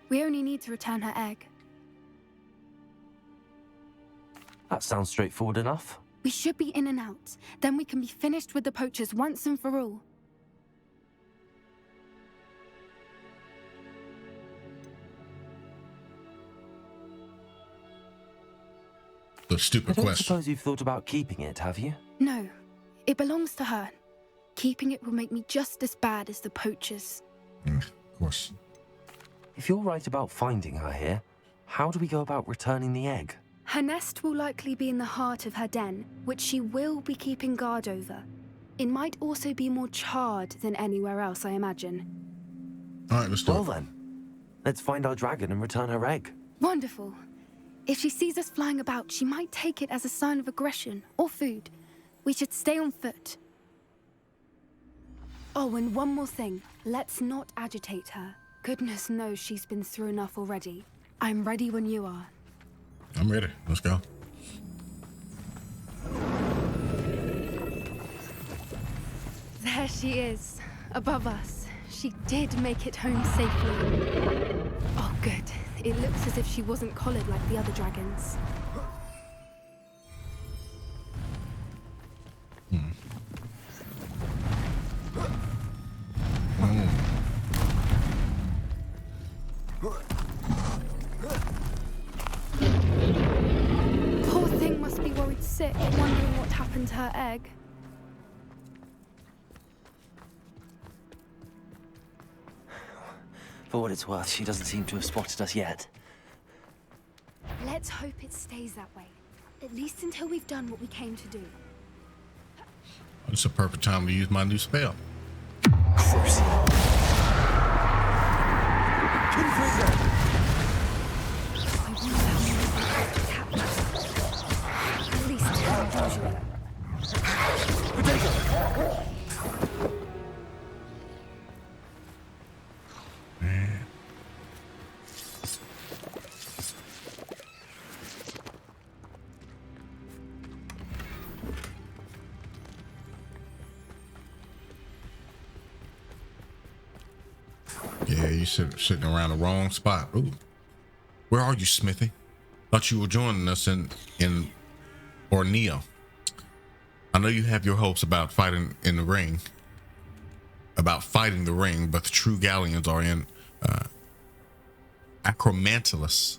We only need to return her egg. That sounds straightforward enough. We should be in and out. Then we can be finished with the poachers once and for all. The stupid I don't question. suppose you've thought about keeping it, have you? No, it belongs to her. Keeping it will make me just as bad as the poachers. Of course. If you're right about finding her here, how do we go about returning the egg? Her nest will likely be in the heart of her den, which she will be keeping guard over. It might also be more charred than anywhere else, I imagine. All right, let's do Well it. then, let's find our dragon and return her egg. Wonderful. If she sees us flying about, she might take it as a sign of aggression or food. We should stay on foot. Oh, and one more thing. Let's not agitate her. Goodness knows she's been through enough already. I'm ready when you are. I'm ready. Let's go. There she is, above us. She did make it home safely. Oh, good. It looks as if she wasn't collared like the other dragons. Poor thing must be worried sick, wondering what happened to her egg. For what it's worth, she doesn't seem to have spotted us yet. Let's hope it stays that way. At least until we've done what we came to do. It's a perfect time to use my new spell. At least usually. Yeah, you sitting around the wrong spot. Ooh. Where are you, Smithy? Thought you were joining us in Borneo. I know you have your hopes about fighting in the ring. About fighting the ring, but the true galleons are in Acromantilus.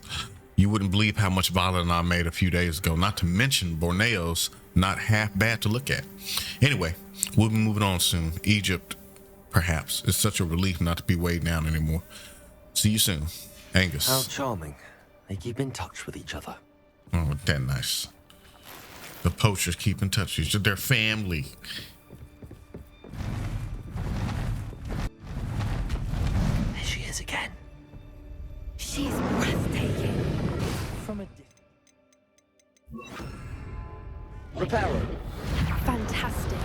You wouldn't believe how much Violet and I made a few days ago. Not to mention Borneo's not half bad to look at. Anyway, we'll be moving on soon. Egypt, perhaps. It's such a relief not to be weighed down anymore. See you soon, Angus. How charming. They keep in touch with each other. Oh, that nice. The poachers keep in touch with each other. They're family. There she is again. She's breathtaking. From a Reparo. Fantastic.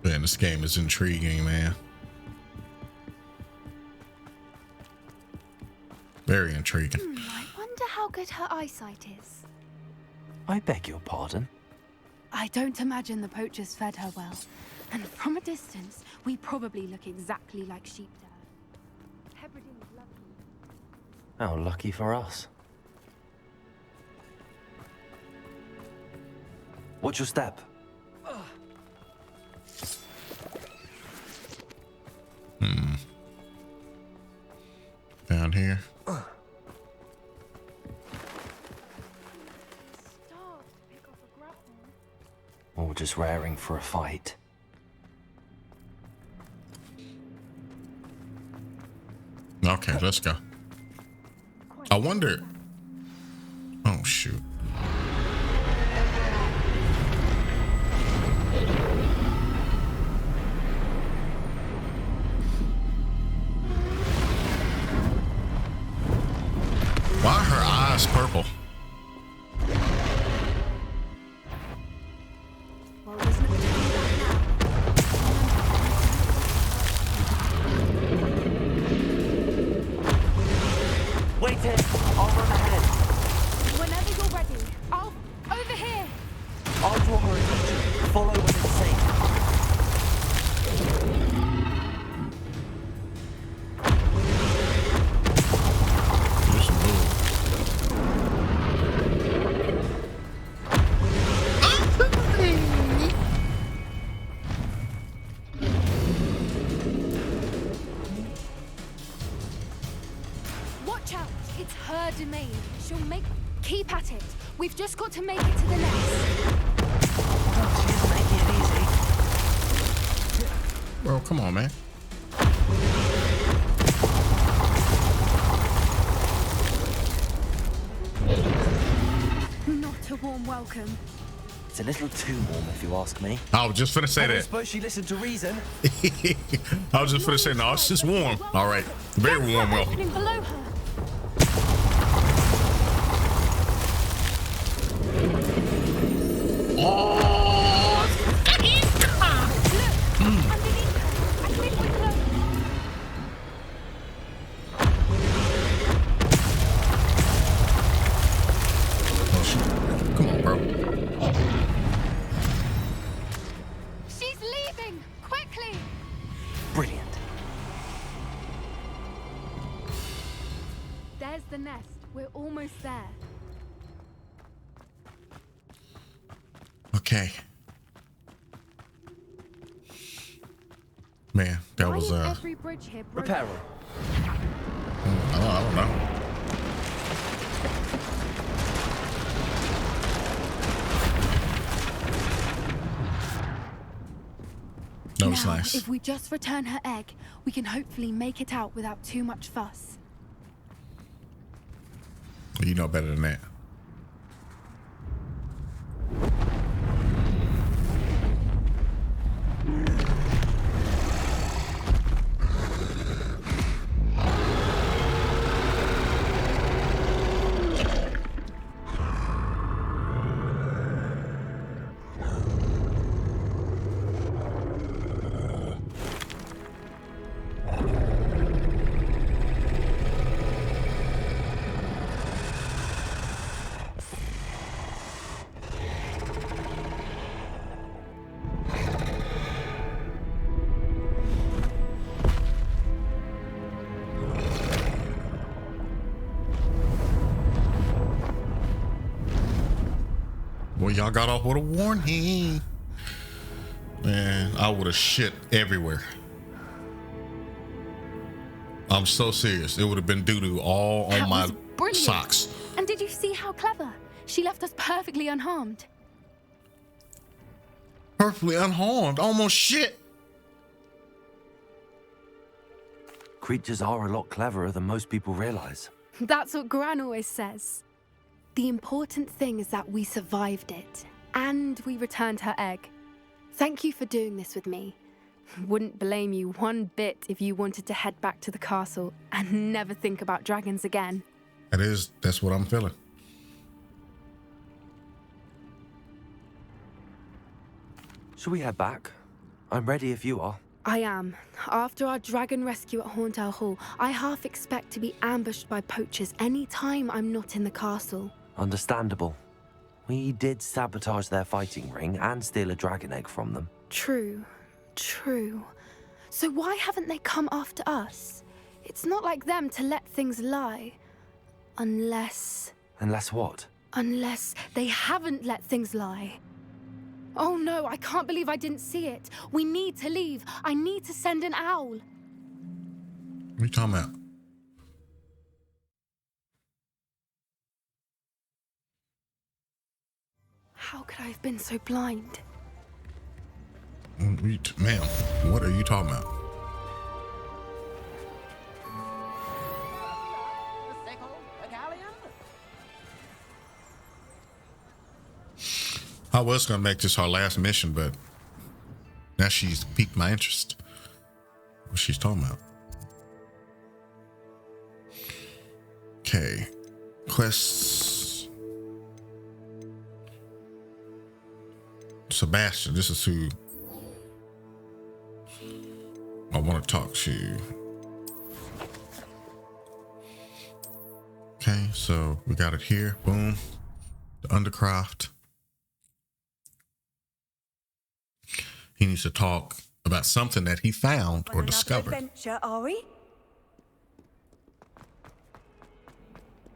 Man, this game is intriguing, man. Very intriguing. I wonder how good her eyesight is. I beg your pardon? I don't imagine the poachers fed her well. And from a distance, we probably look exactly like sheep to her. Hebridean's lucky. How lucky for us. Watch your step. Down here. Start to pick off a grapple. Or just raring for a fight. Okay, let's go. I wonder. Oh, shoot. Why are her eyes purple? Well, isn't it Wait here! I'll run ahead. whenever you're ready, I'll... Over here! I'll draw her attention. Follow when it's safe. There's some move. Watch out! It's her domain. She'll make... Keep at it. We've just got to make it to the nest. She isn't making it easy. Bro, come on, man. Not a warm welcome. It's a little too warm, if you ask me. I was just finna say I don't that. suppose she listened to reason. I was just finna say, no, it's just warm. All right. Very warm welcome. Happening below her. Come on, bro. She's leaving! Quickly! Brilliant. There's the nest. We're almost there. Okay. Man, that Why was is every bridge here broken? Repair. I don't know. That was Now, nice. if we just return her egg, we can hopefully make it out without too much fuss. You know better than that. Well, y'all got off with a warning. Man, I would have shit everywhere. I'm so serious. It would have been doo-doo all on my Brilliant. socks. And did you see how clever? She left us perfectly unharmed. Perfectly unharmed. Almost shit. Creatures are a lot cleverer than most people realize. That's what Gran always says. The important thing is that we survived it, and we returned her egg. Thank you for doing this with me. Wouldn't blame you one bit if you wanted to head back to the castle and never think about dragons again. That's what I'm feeling. Shall we head back? I'm ready if you are. I am. After our dragon rescue at Hauntow Hall, I half expect to be ambushed by poachers any time I'm not in the castle. Understandable. We did sabotage their fighting ring and steal a dragon egg from them. True. So why haven't they come after us? It's not like them to let things lie. Unless what? Unless they haven't let things lie. Oh no, I can't believe I didn't see it. We need to leave. I need to send an owl. What are you talking about? How could I have been so blind? Ma'am, what are you talking about? I was gonna make this our last mission, but now she's piqued my interest. What she's talking about? Okay, quests. Sebastian, this is who I want to talk to. Okay, so we got it here. Boom. The Undercroft. He needs to talk about something that he found or discovered. Adventure, are we?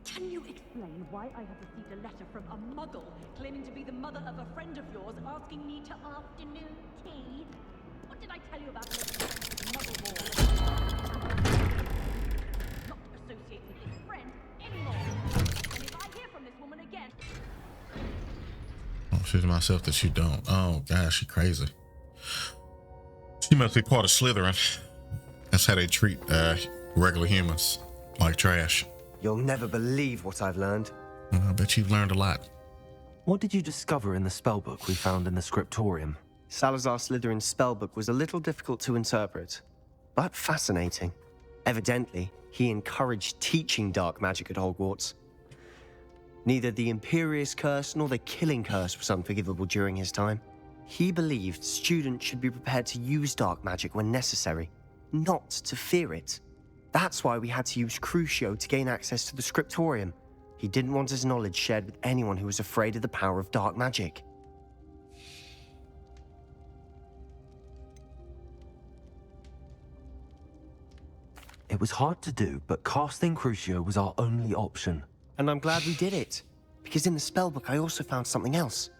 Can you explain why I have received a letter from a muggle claiming to be the mother of a friend of yours asking me to afternoon tea? What did I tell you about this muggle ball? Not associate with this friend anymore. And if I hear from this woman again... Oh, shit to myself that you don't. Oh, gosh, she crazy. She must be part of Slytherin. That's how they treat regular humans, like trash. You'll never believe what I've learned. I bet you've learned a lot. What did you discover in the spellbook we found in the scriptorium? Salazar Slytherin's spellbook was a little difficult to interpret, but fascinating. Evidently, he encouraged teaching dark magic at Hogwarts. Neither the Imperious Curse nor the Killing Curse was unforgivable during his time. He believed students should be prepared to use dark magic when necessary, not to fear it. That's why we had to use Crucio to gain access to the Scriptorium. He didn't want his knowledge shared with anyone who was afraid of the power of dark magic. It was hard to do, but casting Crucio was our only option. And I'm glad we did it, because in the spellbook I also found something else.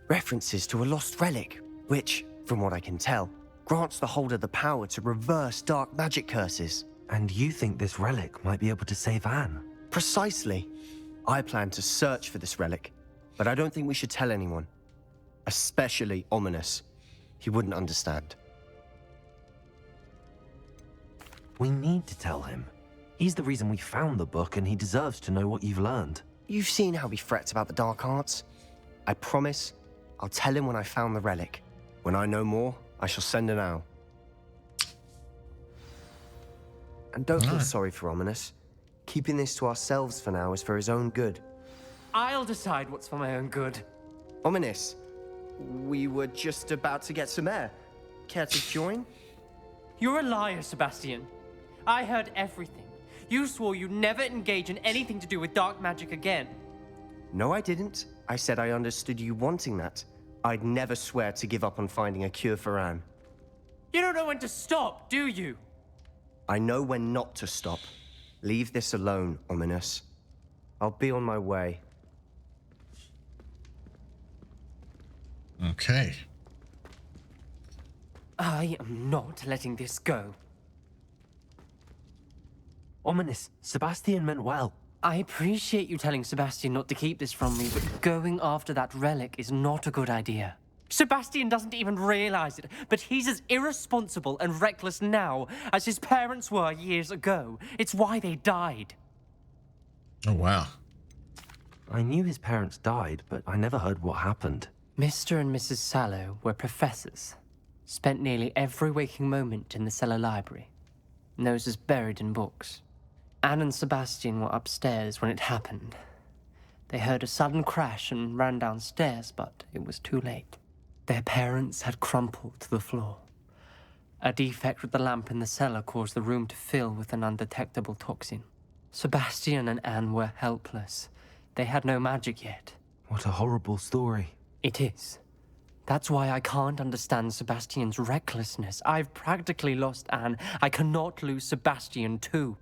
References to a lost relic, which, from what I can tell, grants the holder the power to reverse dark magic curses. And you think this relic might be able to save Anne? Precisely. I plan to search for this relic, but I don't think we should tell anyone. Especially Ominous. He wouldn't understand. We need to tell him. He's the reason we found the book, and he deserves to know what you've learned. You've seen how he frets about the dark arts. I promise I'll tell him when I found the relic. When I know more, I shall send an owl. And don't feel sorry for Ominous. Keeping this to ourselves for now is for his own good. I'll decide what's for my own good. Ominous, we were just about to get some air. Care to join? You're a liar, Sebastian. I heard everything. You swore you'd never engage in anything to do with dark magic again. No, I didn't. I said I understood you wanting that. I'd never swear to give up on finding a cure for Anne. You don't know when to stop, do you? I know when not to stop. Leave this alone, Ominous. I'll be on my way. Okay. I am not letting this go. Ominous, Sebastian meant well. I appreciate you telling Sebastian not to keep this from me, but going after that relic is not a good idea. Sebastian doesn't even realize it, but he's as irresponsible and reckless now as his parents were years ago. It's why they died. Oh, wow. I knew his parents died, but I never heard what happened. Mr. and Mrs. Sallow were professors. Spent nearly every waking moment in the cellar library. Noses buried in books. Anne and Sebastian were upstairs when it happened. They heard a sudden crash and ran downstairs, but it was too late. Their parents had crumpled to the floor. A defect with the lamp in the cellar caused the room to fill with an undetectable toxin. Sebastian and Anne were helpless. They had no magic yet. What a horrible story. It is. That's why I can't understand Sebastian's recklessness. I've practically lost Anne. I cannot lose Sebastian too.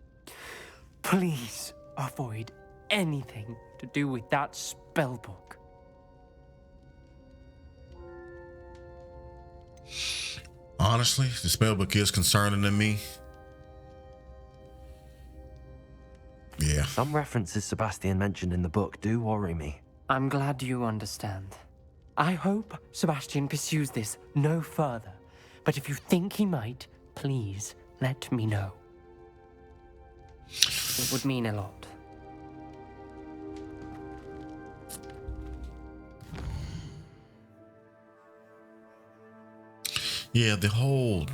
Please avoid anything to do with that spellbook. Honestly, the spellbook is concerning to me. Yeah. Some references Sebastian mentioned in the book do worry me. I'm glad you understand. I hope Sebastian pursues this no further. But if you think he might, please let me know. It would mean a lot. Yeah, the whole,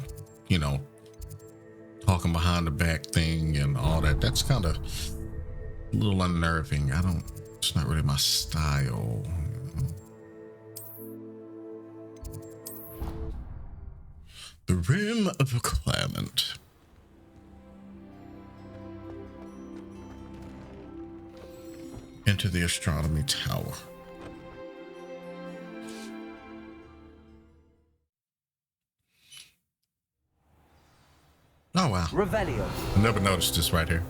talking behind the back thing and all that, that's kind of a little unnerving. It's not really my style. The Rim of Requirement. Into the Astronomy Tower. Oh, wow. Revelio. I never noticed this right here.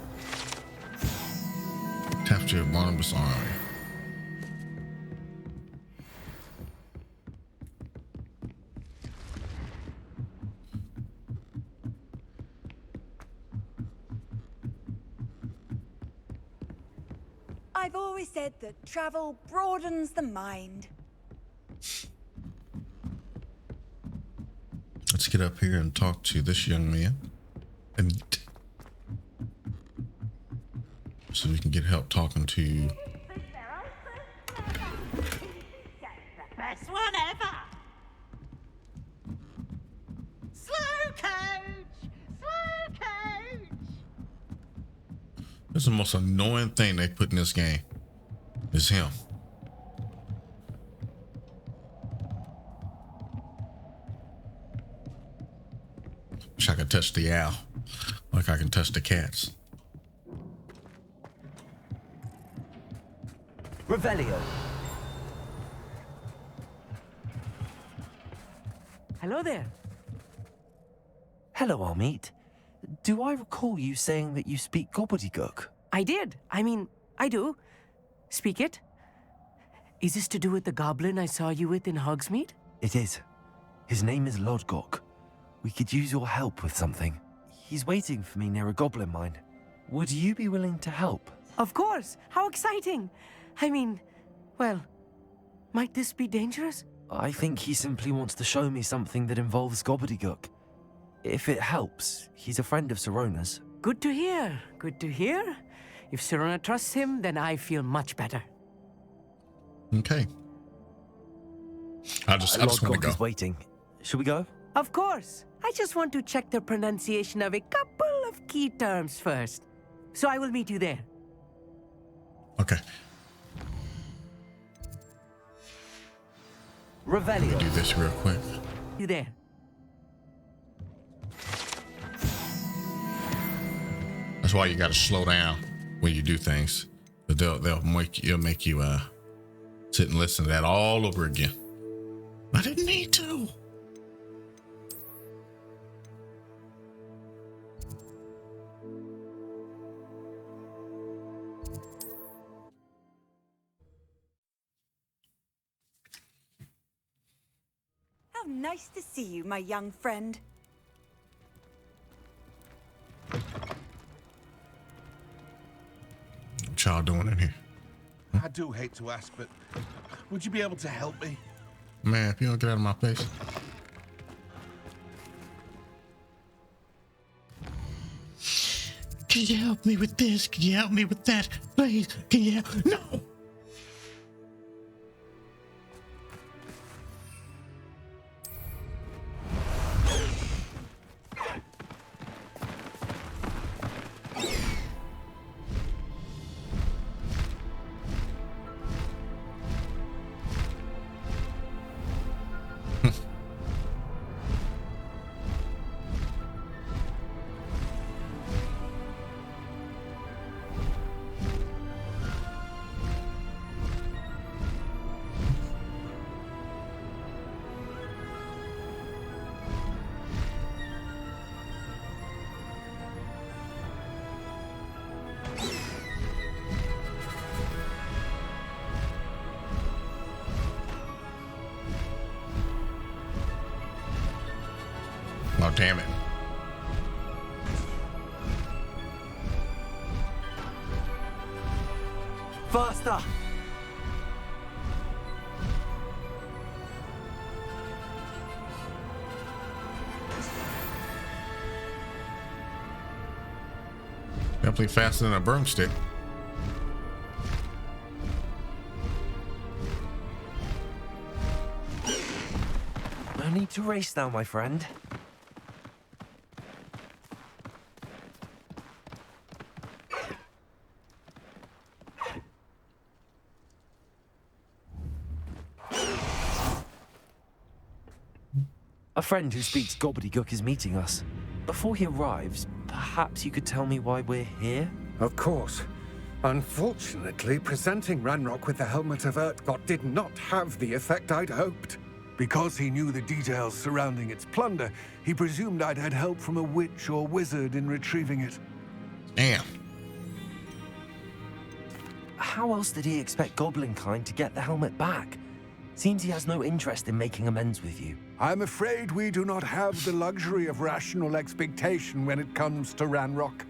Capture Barnabas' army. I've always said that travel broadens the mind. Let's get up here and talk to this young man. And so we can get help talking to Best one ever! Slow coach! Slow coach! This is the most annoying thing they put in this game. It's him. Wish I could touch the owl like I can touch the cats. Revelio. Hello there. Hello, Armeet. Do I recall you saying that you speak gobbledygook? I did. I mean, I do. Speak it. Is this to do with the goblin I saw you with in Hogsmeade? It is. His name is Lodgok. We could use your help with something. He's waiting for me near a goblin mine. Would you be willing to help? Of course. How exciting. I mean, well, might this be dangerous? I think he simply wants to show me something that involves gobbledygook. If it helps, he's a friend of Sirona's. Good to hear. Good to hear. If Sirona trusts him, then I feel much better. Okay. I just want to Lodgok go. is waiting. Should we go? Of course. I just want to check the pronunciation of a couple of key terms first. So I will meet you there. Okay. Revelio. Do this real quick. You there. That's why you got to slow down when you do things. But it'll make you sit and listen to that all over again. I didn't need to. How nice to see you, my young friend. What y'all doing in here? I do hate to ask, but would you be able to help me? Man, if you don't get out of my face. Can you help me with this? Can you help me with that? Please, can you help? No! Oh, damn it. Faster! Definitely faster than a broomstick. No need to race now, my friend. A friend who speaks gobbledygook is meeting us. Before he arrives, perhaps you could tell me why we're here? Of course. Unfortunately, presenting Ranrock with the Helmet of Urtkot did not have the effect I'd hoped. Because he knew the details surrounding its plunder, he presumed I'd had help from a witch or wizard in retrieving it. Damn. How else did he expect Goblinkind to get the helmet back? Seems he has no interest in making amends with you. I'm afraid we do not have the luxury of rational expectation when it comes to Ranrock.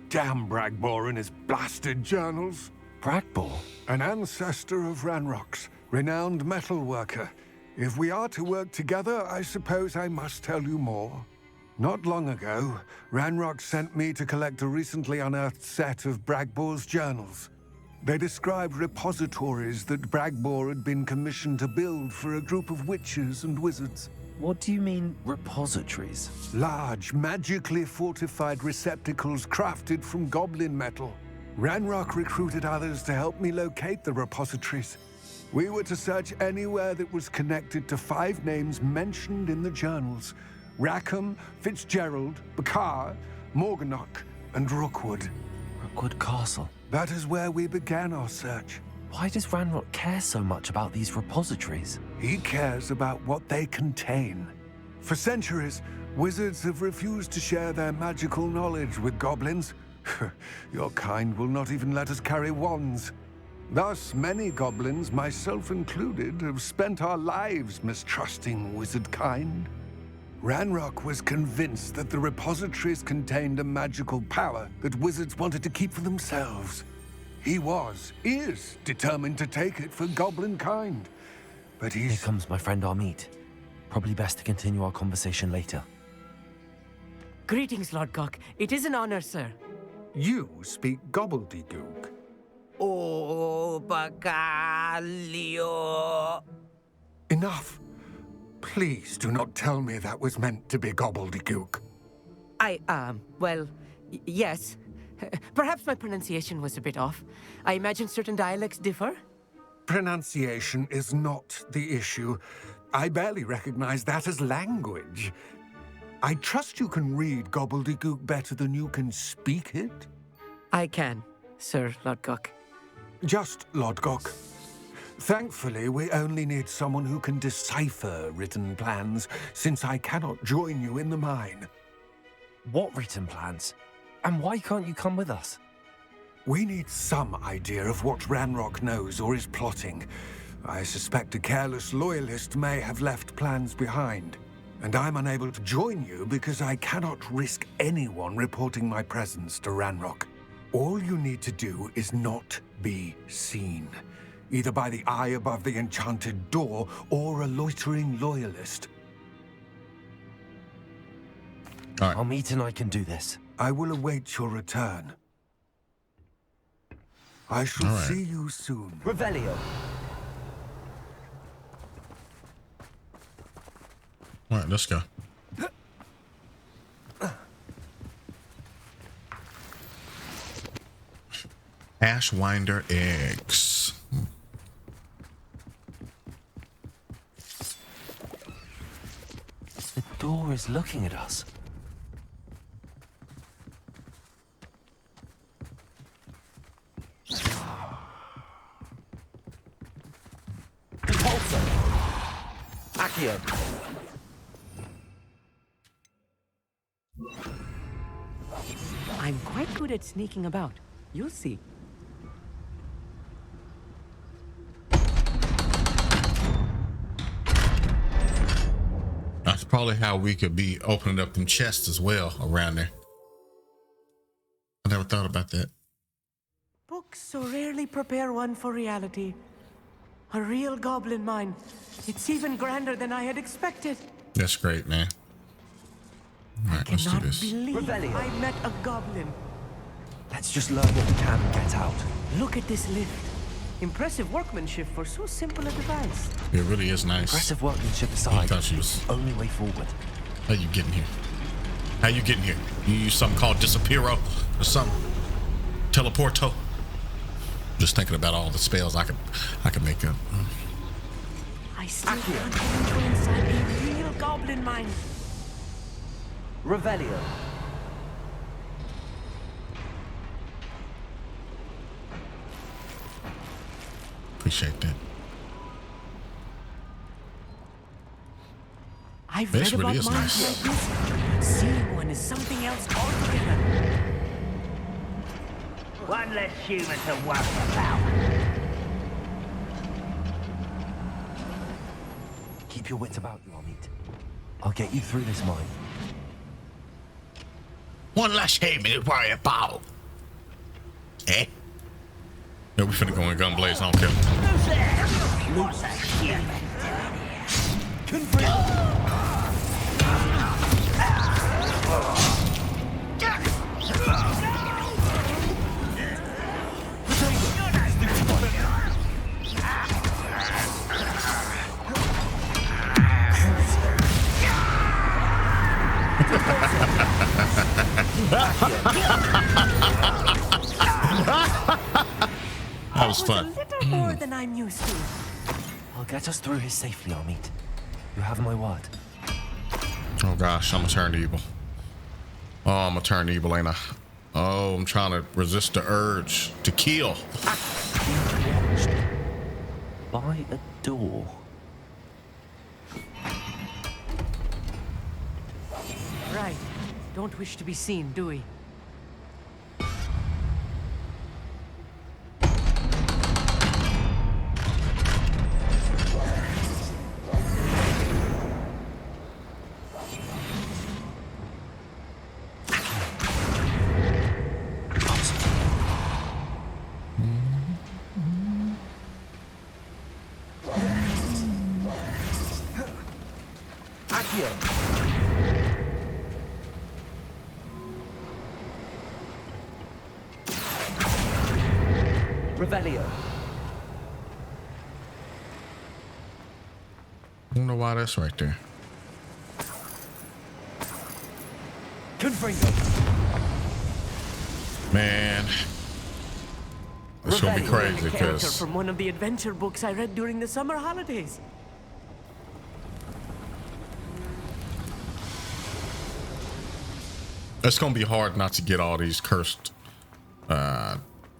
Damn Bragbor and his blasted journals. Bragbor? An ancestor of Ranrock's, renowned metalworker. If we are to work together, I suppose I must tell you more. Not long ago, Ranrock sent me to collect a recently unearthed set of Bragbor's journals. They described repositories that Bragbor had been commissioned to build for a group of witches and wizards. What do you mean, repositories? Large, magically fortified receptacles crafted from goblin metal. Ranrock recruited others to help me locate the repositories. We were to search anywhere that was connected to 5 names mentioned in the journals: Rackham, Fitzgerald, Bakar, Morganach, and Rookwood. Rookwood Castle. That is where we began our search. Why does Ranrock care so much about these repositories? He cares about what they contain. For centuries, wizards have refused to share their magical knowledge with goblins. Your kind will not even let us carry wands. Thus, many goblins, myself included, have spent our lives mistrusting wizard kind. Ranrock was convinced that the repositories contained a magical power that wizards wanted to keep for themselves. He is determined to take it for goblin kind. But Here comes my friend Amit. Probably best to continue our conversation later. Greetings, Lord Gok. It is an honor, sir. You speak gobbledygook. Oh, Bacalio. Enough. Please do not tell me that was meant to be gobbledygook. Yes. Perhaps my pronunciation was a bit off. I imagine certain dialects differ. Pronunciation is not the issue. I barely recognize that as language. I trust you can read gobbledygook better than you can speak it? I can, Sir Lodgok. Just Lodgok. Thankfully, we only need someone who can decipher written plans, since I cannot join you in the mine. What written plans? And why can't you come with us? We need some idea of what Ranrock knows or is plotting. I suspect a careless loyalist may have left plans behind. And I'm unable to join you because I cannot risk anyone reporting my presence to Ranrock. All you need to do is not be seen, either by the eye above the enchanted door or a loitering loyalist. All right. Amit and I can do this. I will await your return. I shall see you soon. Revelio. All right, let's go. Ashwinder eggs. The door is looking at us. Repulsor. Accio. I'm quite good at sneaking about. You'll see. That's probably how we could be opening up them chests as well around there. I never thought about that. Books so rarely prepare one for reality. A real goblin mine. It's even grander than I had expected. That's great, man. All right, let's do this. Believe I met a goblin. Let's just learn what we can and get out. Look at this lift. Impressive workmanship for so simple a device. It really is nice. Impressive workmanship aside, It's the only way forward. How you getting here? How you getting here? You use something called Disappearo or something? Teleporto? Just thinking about all the spells I could make up. I still can't go inside a real goblin mine. Revelio. Appreciate that. I've This read really about is mines nice. like this. Seeing one is something else altogether. One less human to worry about. Keep your wits about you, Amit. I'll get you through this mine. One less human to worry about. Eh? Yeah, we finna go in gun blaze, I don't care. What's that human doing here? That was fun. A little more than I'm used to. I'll get us through here safely, Amit. You have my word. Oh gosh, I'm gonna turn evil. Oh, I'm gonna turn evil, ain't I? Oh, I'm trying to resist the urge to kill. By a door. Right. Don't wish to be seen, do we? Revelio. I don't know why that's right there. Man, it's gonna be crazy because from one of the adventure books I read during the summer holidays. it's gonna be hard not to get all these cursed.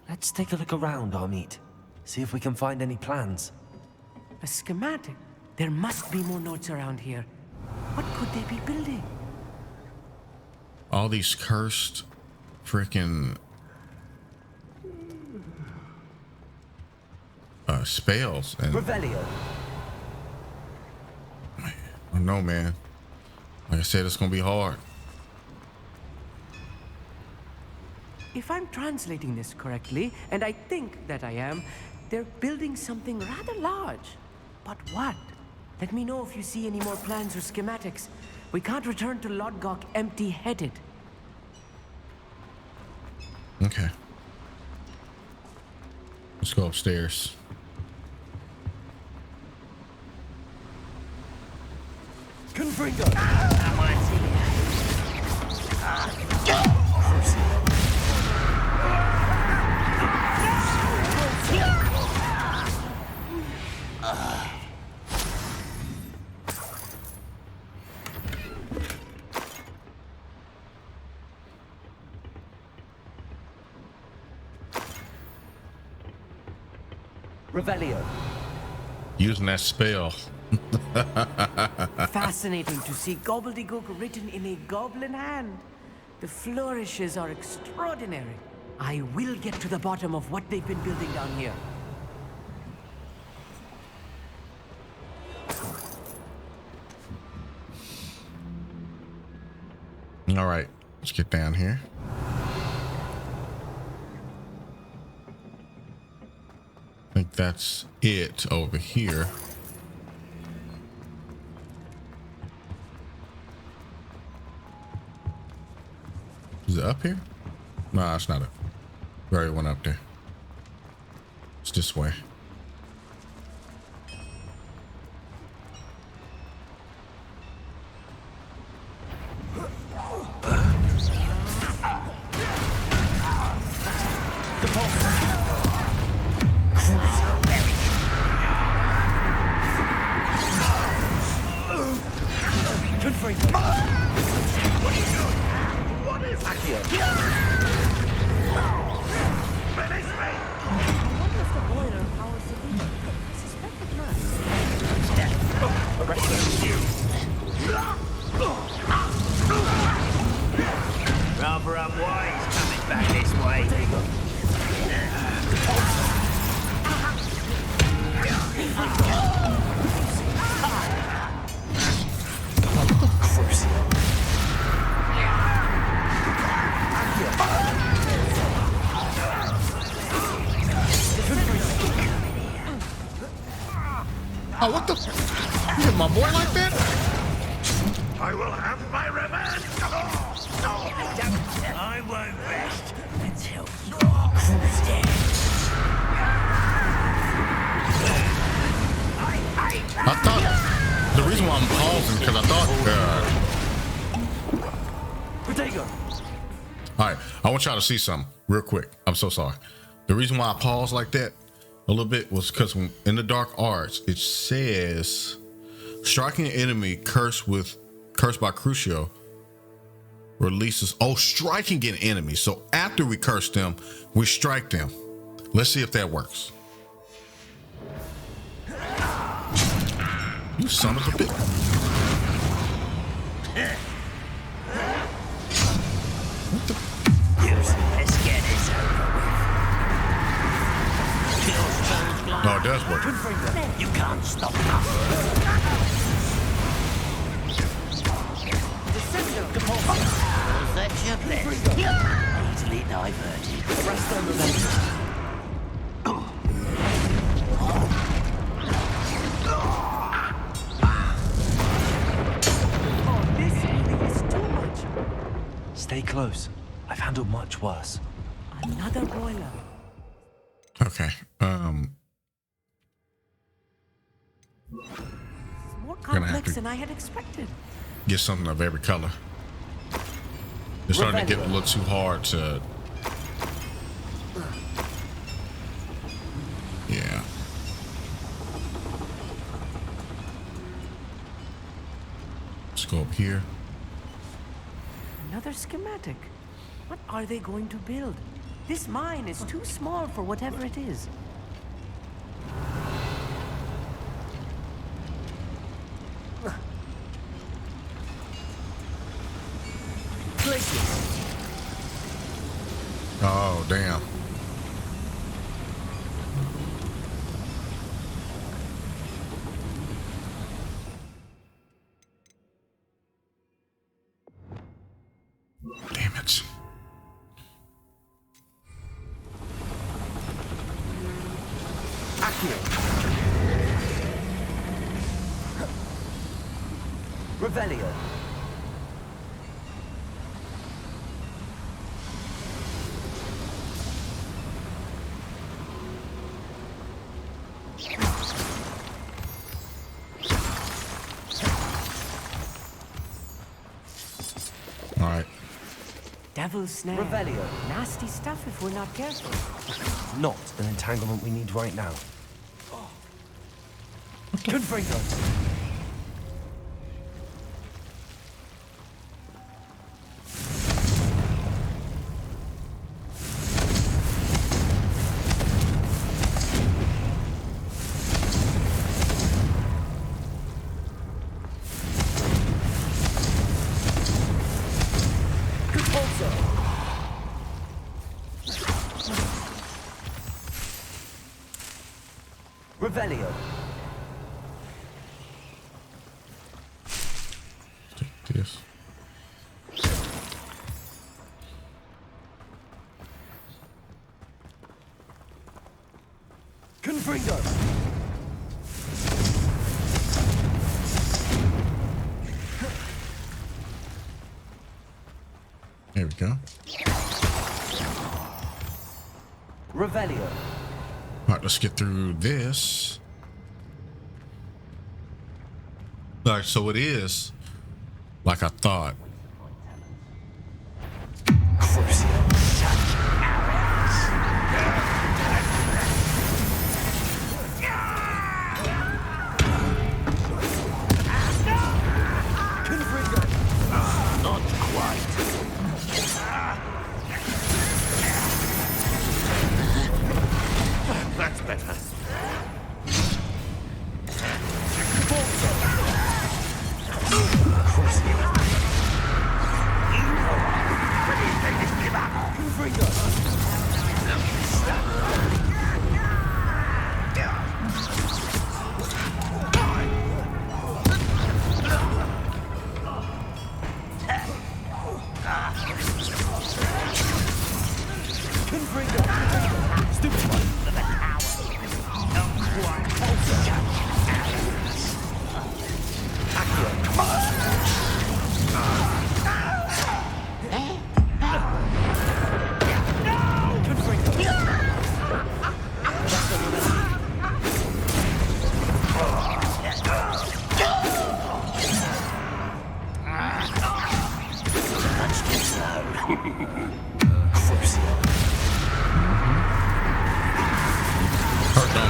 Let's take a look around, Amit. See if we can find any plans. A schematic. There must be more notes around here. What could they be building? All these cursed freaking spells and Revelio. I don't know, man. Like I said, it's gonna be hard. If I'm translating this correctly, and I think that I am, they're building something rather large. But what? Let me know if you see any more plans or schematics. We can't return to Lodgok empty-headed. Okay. Let's go upstairs. Confringo! Revelio. Using that spell. Fascinating to see gobbledygook written in a goblin hand. The flourishes are extraordinary. I will get to the bottom of what they've been building down here. All right, let's get down here. I think that's it over here. Is it up here? No, it's not up. We already went up there. It's this way. Rather unwise coming back this way. Oh, what the? You hit my boy like that? I will have my revenge. I won't rest until you're dead. I thought the reason why I'm pausing because I thought. Potato. All right, I want y'all to see something real quick. I'm so sorry. The reason why I paused like that a little bit was because in the dark arts it says striking an enemy cursed by Crucio releases. Oh, striking an enemy. So after we curse them, we strike them. Let's see if that works. You son of a bitch. Let's get this over with. Oh, it does work. You can't stop us. That's your blessing. Easily diverted. Rest on the left. Stay close. I've handled much worse. Another boiler. Okay. More Gonna have complex to than I had expected. get something of every color. It's starting to get a little too hard to. Yeah. Let's go up here. Another schematic. What are they going to build? This mine is too small for whatever it is. Oh, damn. Damn it. Revelio. All right. Devil's snare. Revelio. Nasty stuff if we're not careful. Not an entanglement we need right now. Confringo. Revelio. Take this. Confringo. There we go. Revelio. All right, let's get through this. All right, so it is like I thought. Not quite. That's better. Hurt, don't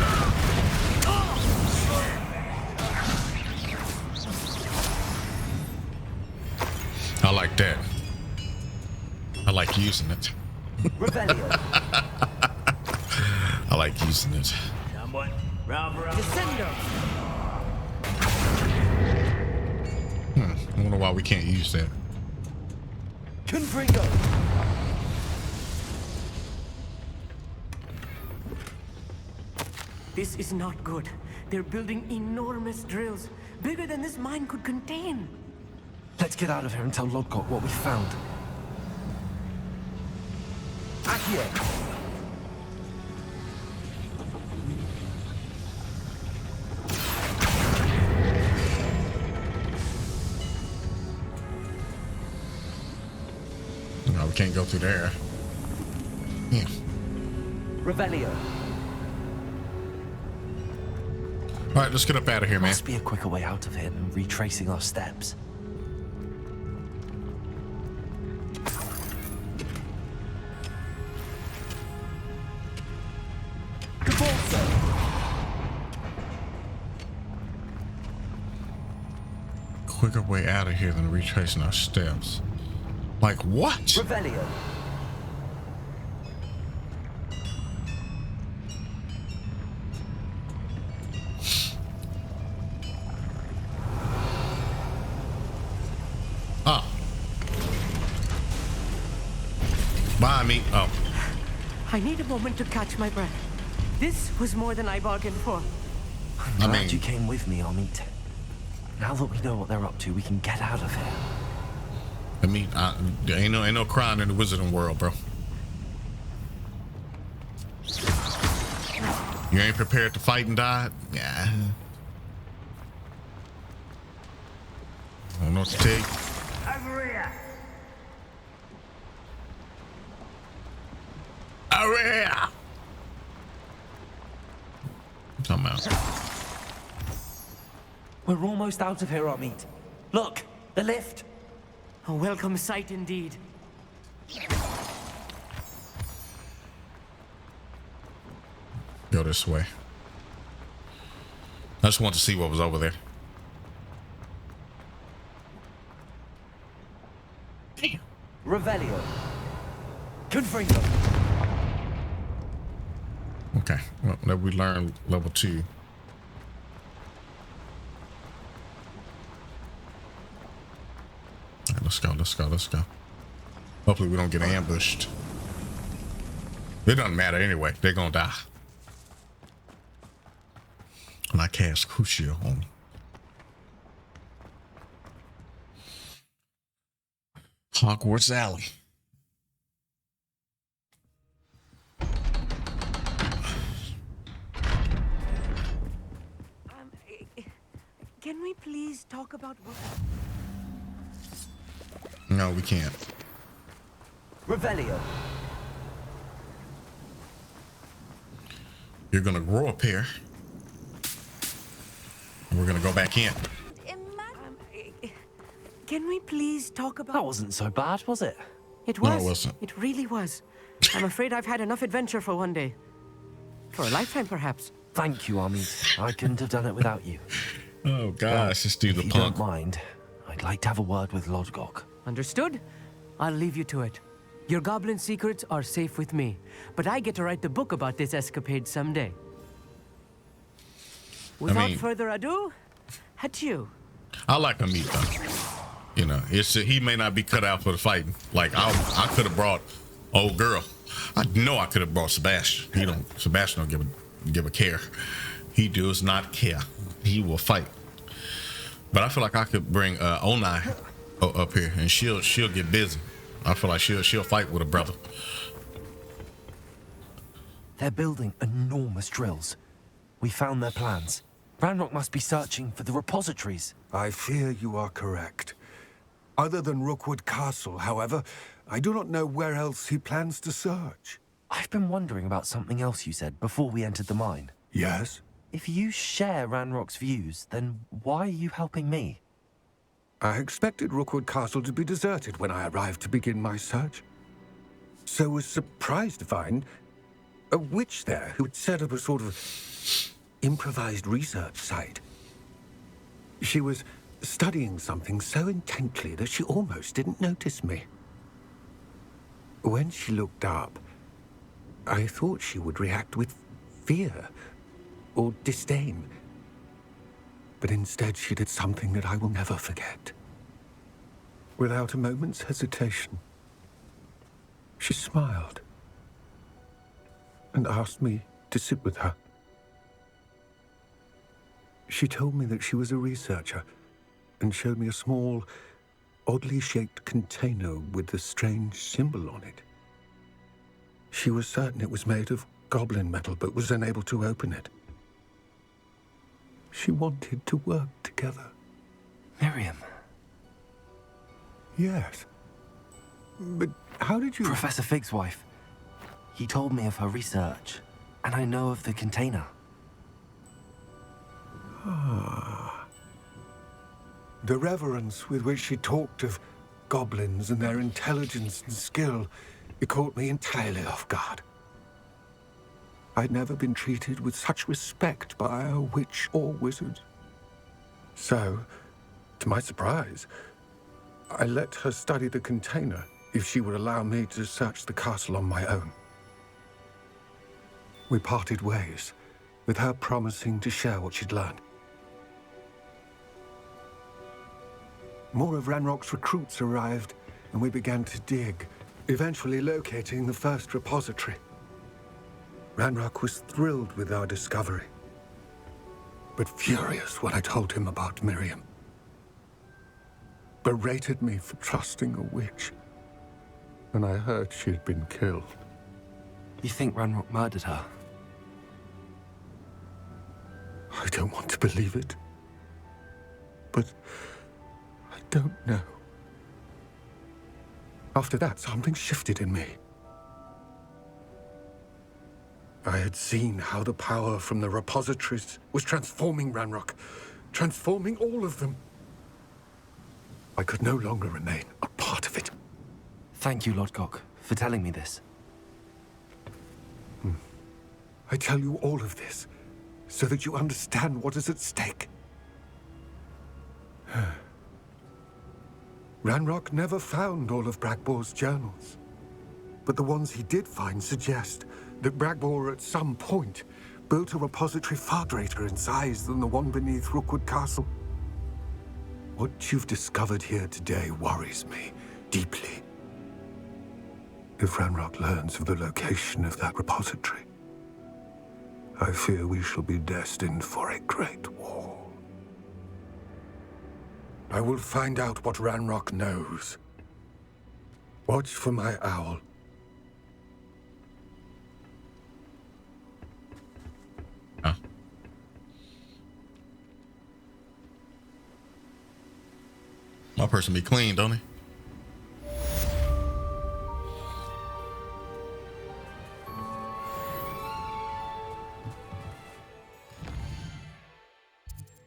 using it. Rebellion. I like using it. Someone, Rover up. Descender. I wonder why we can't use that. Confringo. This is not good. They're building enormous drills, bigger than this mine could contain. Let's get out of here and tell Lodgok what we found. Accio. No, we can't go through there. Yeah. Revelio. All right, let's get up out of here, man. Must be a quicker way out of here than retracing our steps. Quicker way out of here than retracing our steps. Like what? Revelio. Oh. Bye, me. Oh. I need a moment to catch my breath. This was more than I bargained for. I'm glad you came with me, Amit. Now that we know what they're up to, we can get out of here. I mean, there ain't no crime in the wizarding world, bro. You ain't prepared to fight and die? Yeah. I don't know what to take. Over here. Over here. Come out. We're almost out of here, Amit. Look, the lift. A welcome sight indeed. Go this way. I just want to see what was over there. Damn. Revelio. Confringo. Okay, well, now we learned level 2. All right, let's go. Hopefully we don't get ambushed. It doesn't matter anyway. They're gonna die. And I cast Crucio on them. Hogwarts Alley. Can we please talk about what? No, we can't. Revelio. You're gonna grow up here. And we're gonna go back in. Can we please talk about? That wasn't so bad, was it? It was. No, it wasn't. It really was. I'm afraid I've had enough adventure for one day. For a lifetime, perhaps. Thank you, Amit. I couldn't have done it without you. Oh gosh, this dude the If you punk. don't mind, I'd like to have a word with Lodgok. Understood? I'll leave you to it. Your goblin secrets are safe with me, but I get to write the book about this escapade someday. Without further ado, adieu. I like him though. You know, he may not be cut out for the fighting. Like I could have brought old girl. I know I could have brought Sebastian. Sebastian don't give a care. He does not care. He will fight. But I feel like I could bring Onai up here, and she'll get busy. I feel like she'll fight with a brother. They're building enormous drills. We found their plans. Ranrock must be searching for the repositories. I fear you are correct. Other than Rookwood Castle, however, I do not know where else he plans to search. I've been wondering about something else you said before we entered the mine. Yes? If you share Ranrock's views, then why are you helping me? I expected Rookwood Castle to be deserted when I arrived to begin my search. So was surprised to find a witch there who had set up a sort of improvised research site. She was studying something so intently that she almost didn't notice me. When she looked up, I thought she would react with fear or disdain. But instead, she did something that I will never forget. Without a moment's hesitation, she smiled and asked me to sit with her. She told me that she was a researcher and showed me a small, oddly shaped container with a strange symbol on it. She was certain it was made of goblin metal, but was unable to open it. She wanted to work together. Miriam. Yes. But how did you... Professor Fig's wife. He told me of her research, and I know of the container. Ah. The reverence with which she talked of goblins and their intelligence and skill, it caught me entirely off guard. I'd never been treated with such respect by a witch or wizard. So, to my surprise, I let her study the container if she would allow me to search the castle on my own. We parted ways, with her promising to share what she'd learned. More of Ranrock's recruits arrived, and we began to dig, eventually locating the first repository. Ranrock was thrilled with our discovery, but furious when I told him about Miriam. Berated me for trusting a witch, and I heard she'd been killed. You think Ranrock murdered her? I don't want to believe it, but I don't know. After that, something shifted in me. I had seen how the power from the repositories was transforming Ranrock, transforming all of them. I could no longer remain a part of it. Thank you, Lodgok, for telling me this. I tell you all of this so that you understand what is at stake. Ranrock never found all of Bragbor's journals, but the ones he did find suggest that Bragbor at some point built a repository far greater in size than the one beneath Rookwood Castle. What you've discovered here today worries me deeply. If Ranrock learns of the location of that repository, I fear we shall be destined for a great war. I will find out what Ranrock knows. Watch for my owl. My person be clean, don't he?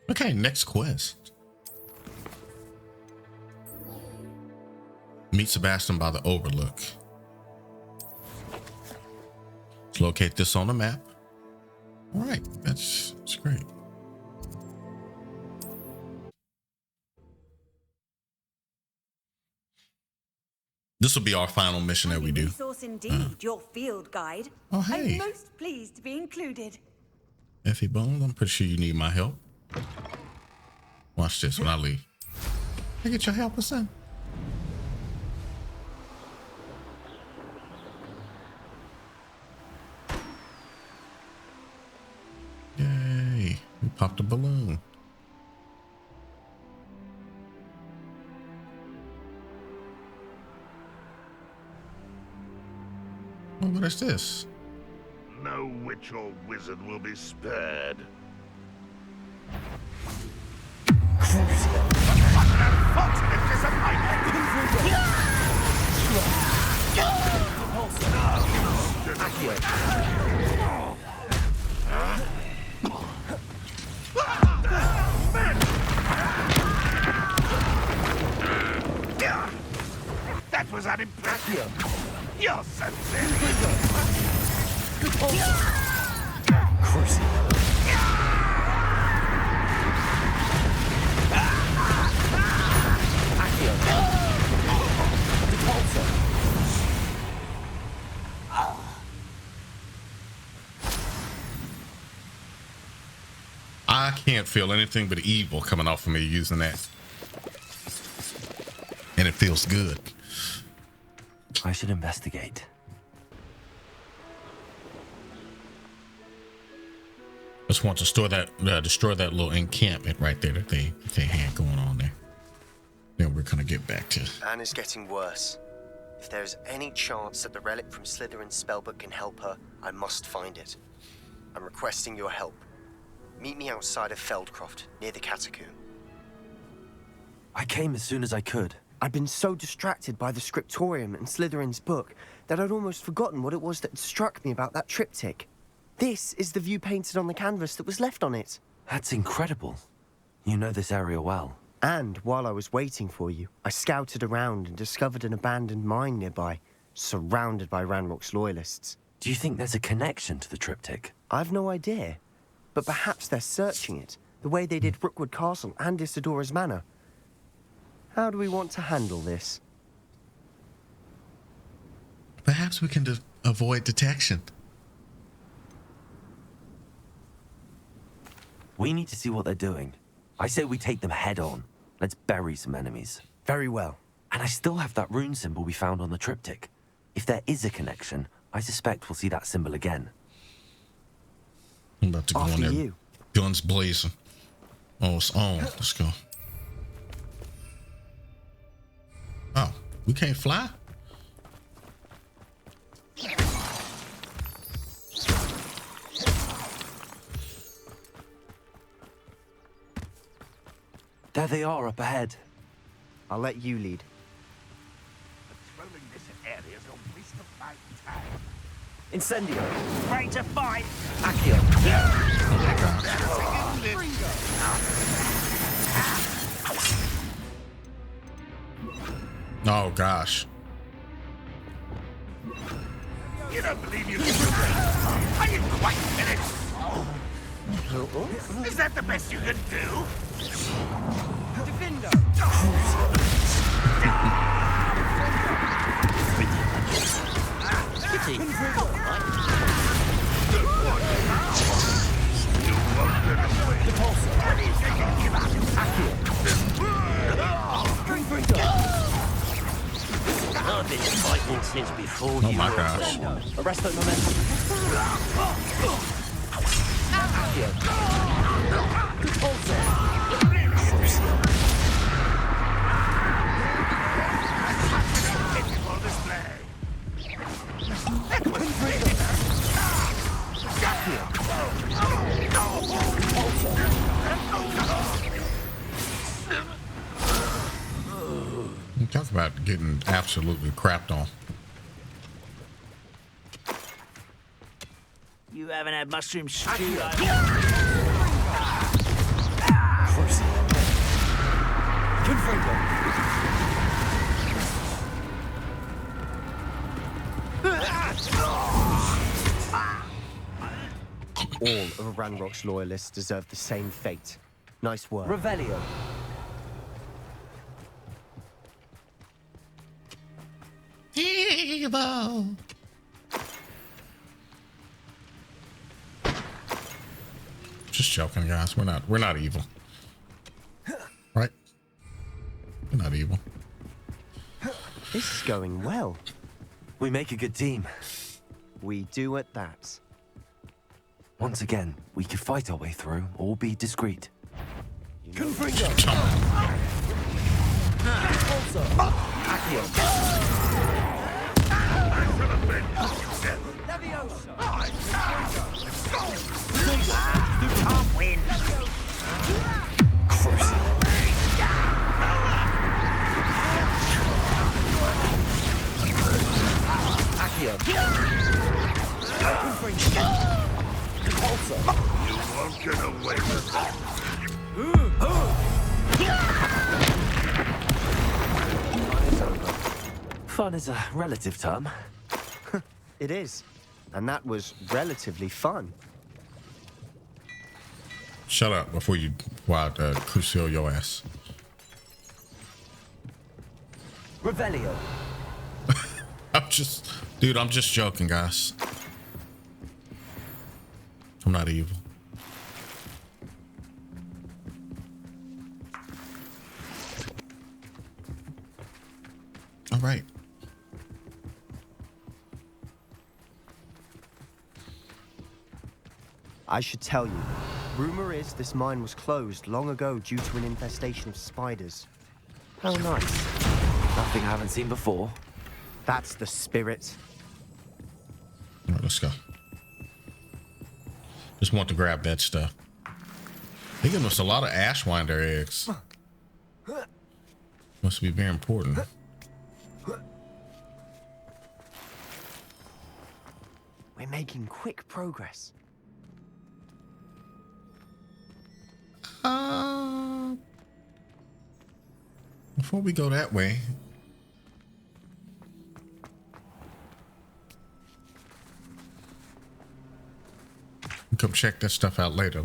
Okay, next quest. Meet Sebastian by the Overlook. Let's locate this on the map. All right, that's great. This will be our final mission that we do. Resource indeed, your field guide. Oh, hey. I'm most pleased to be included. Effie Bones, I'm pretty sure you need my help. Watch this when I leave. I get your help or something. Yay, we popped a balloon. Oh, what is this? No witch or wizard will be spared. That was an impression. You're so silly. I can't feel anything but evil coming off of me using that. And it feels good. I should investigate. Just want to destroy that little encampment right there that they had going on there. Then we're gonna get back to. Anne is getting worse. If there is any chance that the relic from Slytherin's spellbook can help her, I must find it. I'm requesting your help. Meet me outside of Feldcroft, near the Catacomb. I came as soon as I could. I'd been so distracted by the scriptorium and Slytherin's book that I'd almost forgotten what it was that struck me about that triptych. This is the view painted on the canvas that was left on it. That's incredible. You know this area well. And while I was waiting for you, I scouted around and discovered an abandoned mine nearby, surrounded by Ranrock's loyalists. Do you think there's a connection to the triptych? I've no idea, but perhaps they're searching it, the way they did Rookwood Castle and Isidora's Manor. How do we want to handle this? Perhaps we can avoid detection. We need to see what they're doing. I say we take them head on. Let's bury some enemies. Very well. And I still have that rune symbol we found on the triptych. If there is a connection, I suspect we'll see that symbol again. I'm about to go in there. You. Guns blazing. Oh, it's on. Let's go. Oh, we can't fly? There they are up ahead. I'll let you lead. Patrolling this area's a waste of my time. Incendio. Ready to fight. Accio. Oh gosh. You don't believe you can do it? Are you quite finished? Is that the best you can do? Defender. I've been fighting since before Oh you my were gosh. born. Arrest that momentum. Talk about getting absolutely crapped on. You haven't had mushroom stew. All of Ranrock's loyalists deserve the same fate. Nice work. Revelio. Evil. Just joking, guys. We're not evil. Right? We're not evil. This is going well. We make a good team. We do at that. Once again, we could fight our way through or be discreet. You won't get away with that. Fun is a relative term. It is. And that was relatively fun. Shut up before you crucial your ass. Revelio. I'm just joking, guys. I'm not evil. right. I should tell you, rumor is this mine was closed long ago due to an infestation of spiders. How nice. Nothing I haven't seen before. That's the spirit. All right, let's go. Just want to grab that stuff. They giving us a lot of ashwinder eggs. Must be very important. We're making quick progress. Before we go that way, come check that stuff out later.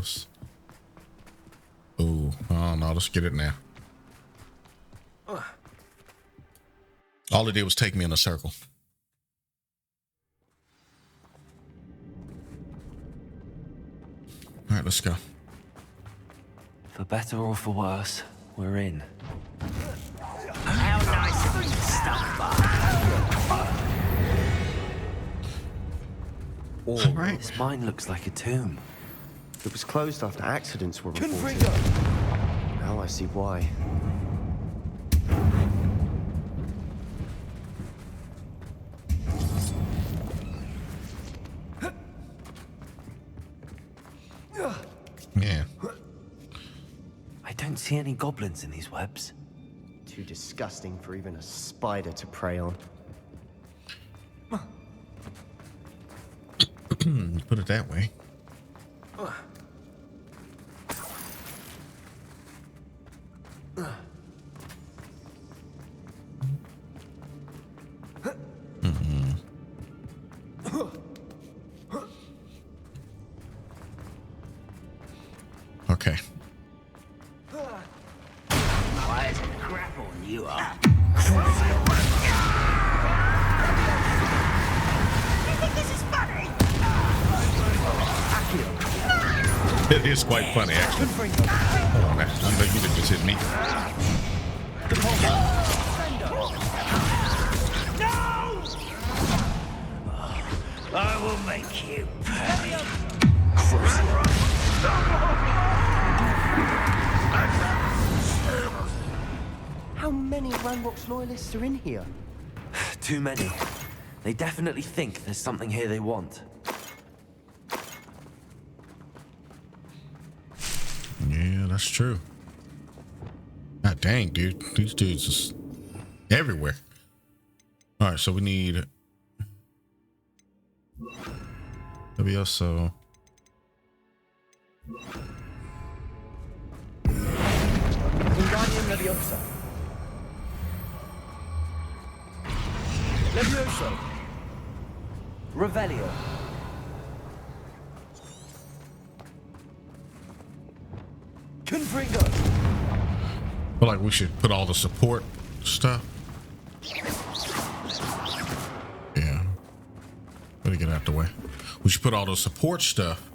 Ooh, oh no, let's get it now. All it did was take me in a circle. All right, let's go. For better or for worse, we're in. How nice of you to stop by. All right. This mine looks like a tomb. It was closed after accidents were reported. Now I see why. Yeah. I don't see any goblins in these webs. Too disgusting for even a spider to prey on. Put it that way. Okay. Why is it crap on you are? You think this is funny? It is quite funny, actually. Hold on, man. I know you didn't just hit me. I will make you pay. How many Ranrock's loyalists are in here? Too many. They definitely think there's something here they want. Yeah, that's true. God dang, dude. These dudes just everywhere. All right, so we need WSO. Wingardium Leviosa. Levioso. Revelio. Confringo. I feel like we should put all the support stuff. Yeah. Better get out the way. We should put all the support stuff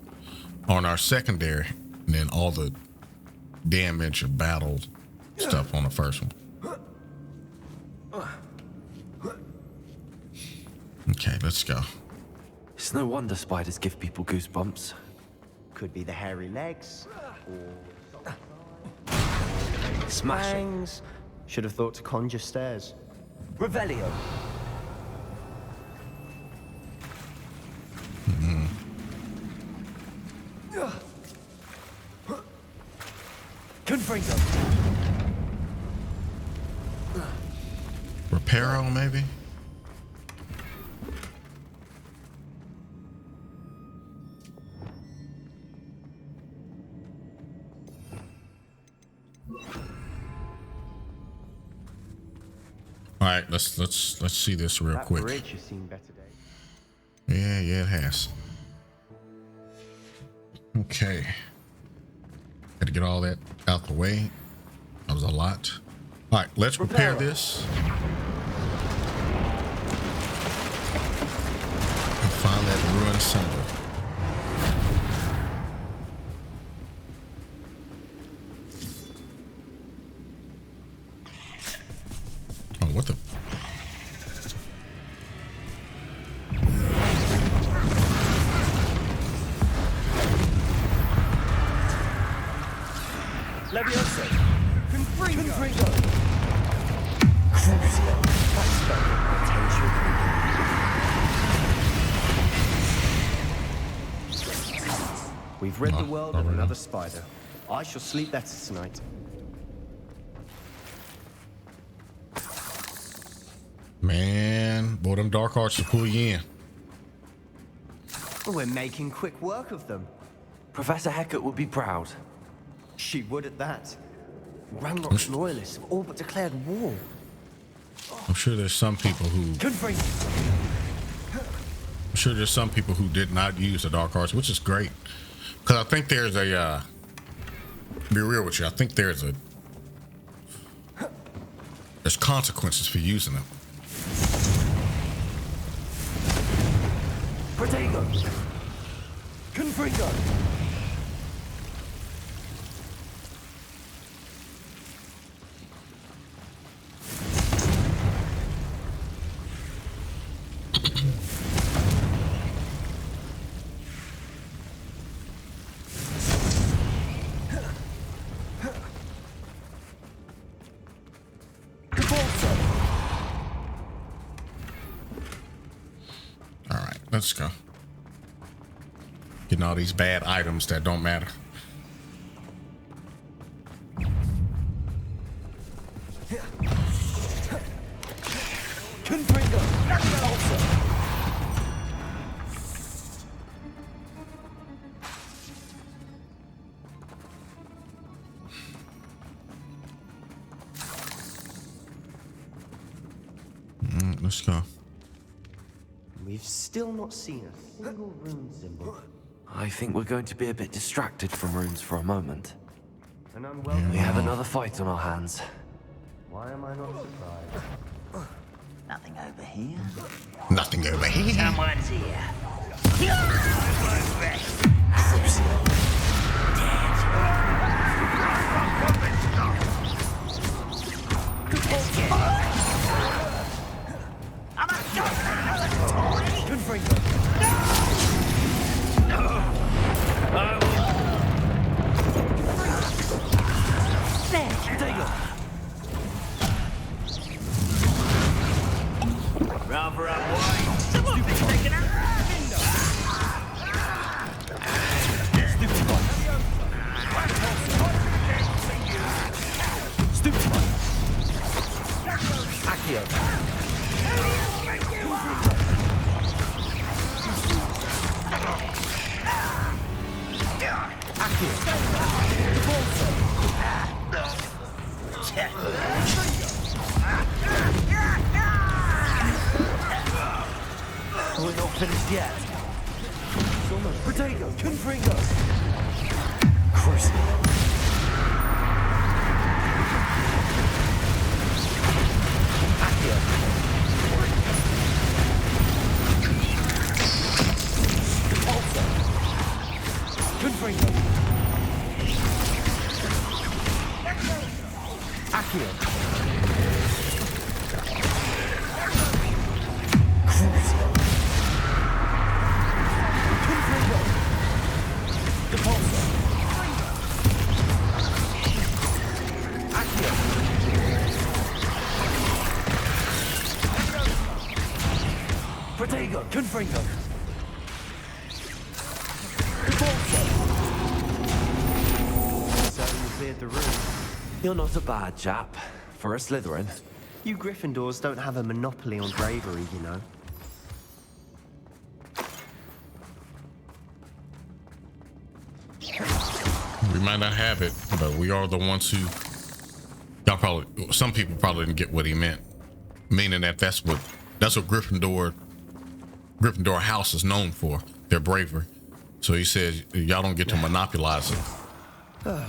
on our secondary, and then all the damage or battle stuff on the first one. Okay, let's go. It's no wonder spiders give people goosebumps. Could be the hairy legs, or Smashing. fangs. Should have thought to conjure stairs. Revelio. Confringo. Reparo, maybe? All right, let's see this real That quick. bridge has seen better days. Yeah, it has. Okay. Had to get all that out the way. That was a lot. All right, let's prepare this. And find that ruined symbol. Oh, what the? Levioso! Confringo! Crucio! That spell got potential. We've rid the world of another spider. I shall sleep better tonight. Man, boy, them dark arts will pull you in. We're making quick work of them. Professor Hecat would be proud. She would at that. Ranrock's loyalists have all but declared war. I'm sure there's some people who did not use the dark arts, which is great. Because I think there's a be real with you, I think there's consequences for using them. Protego! Confringo! Let's go. Getting all these bad items that don't matter. Let's go. We've still not seen a single rune symbol. I think we're going to be a bit distracted from runes for a moment. An unwelcome. We have another fight on our hands. Why am I not surprised? Nothing over here. Nothing over here. Someone's here. Rather up wide. Someone's been taken out. We're not finished yet. It's almost Protego, Confringo. Crucible. Accio. Repulsor. Confringo. Accio. Crucible. Protego, Confringo. So you cleared the room. You're not a bad chap for a Slytherin. You Gryffindors don't have a monopoly on bravery, you know. We might not have it, but we are the ones who. Some people probably didn't get what he meant, meaning that that's what Gryffindor house is known for, their bravery. So he says y'all don't get to monopolize it,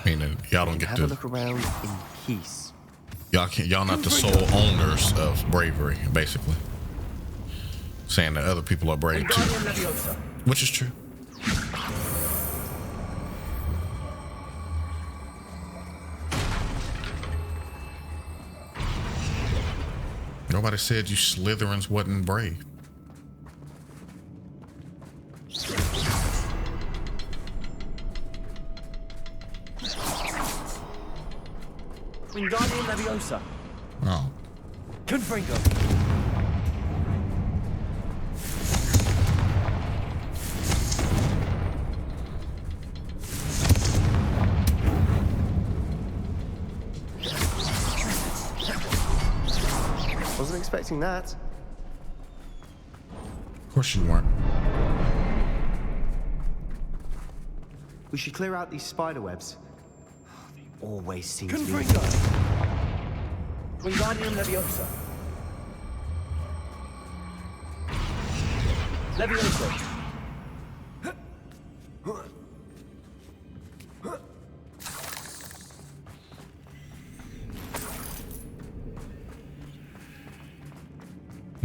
meaning y'all don't get have to a look around in peace. Y'all not the sole owners of bravery, basically. Saying that other people are brave too, which is true. Nobody said you Slytherins wasn't brave. Wingardium Leviosa. Oh. Confringo. Wasn't expecting that. Of course you weren't. We should clear out these spider webs. They always seem to be... Confringo. Wingardium Leviosa. Leviosa.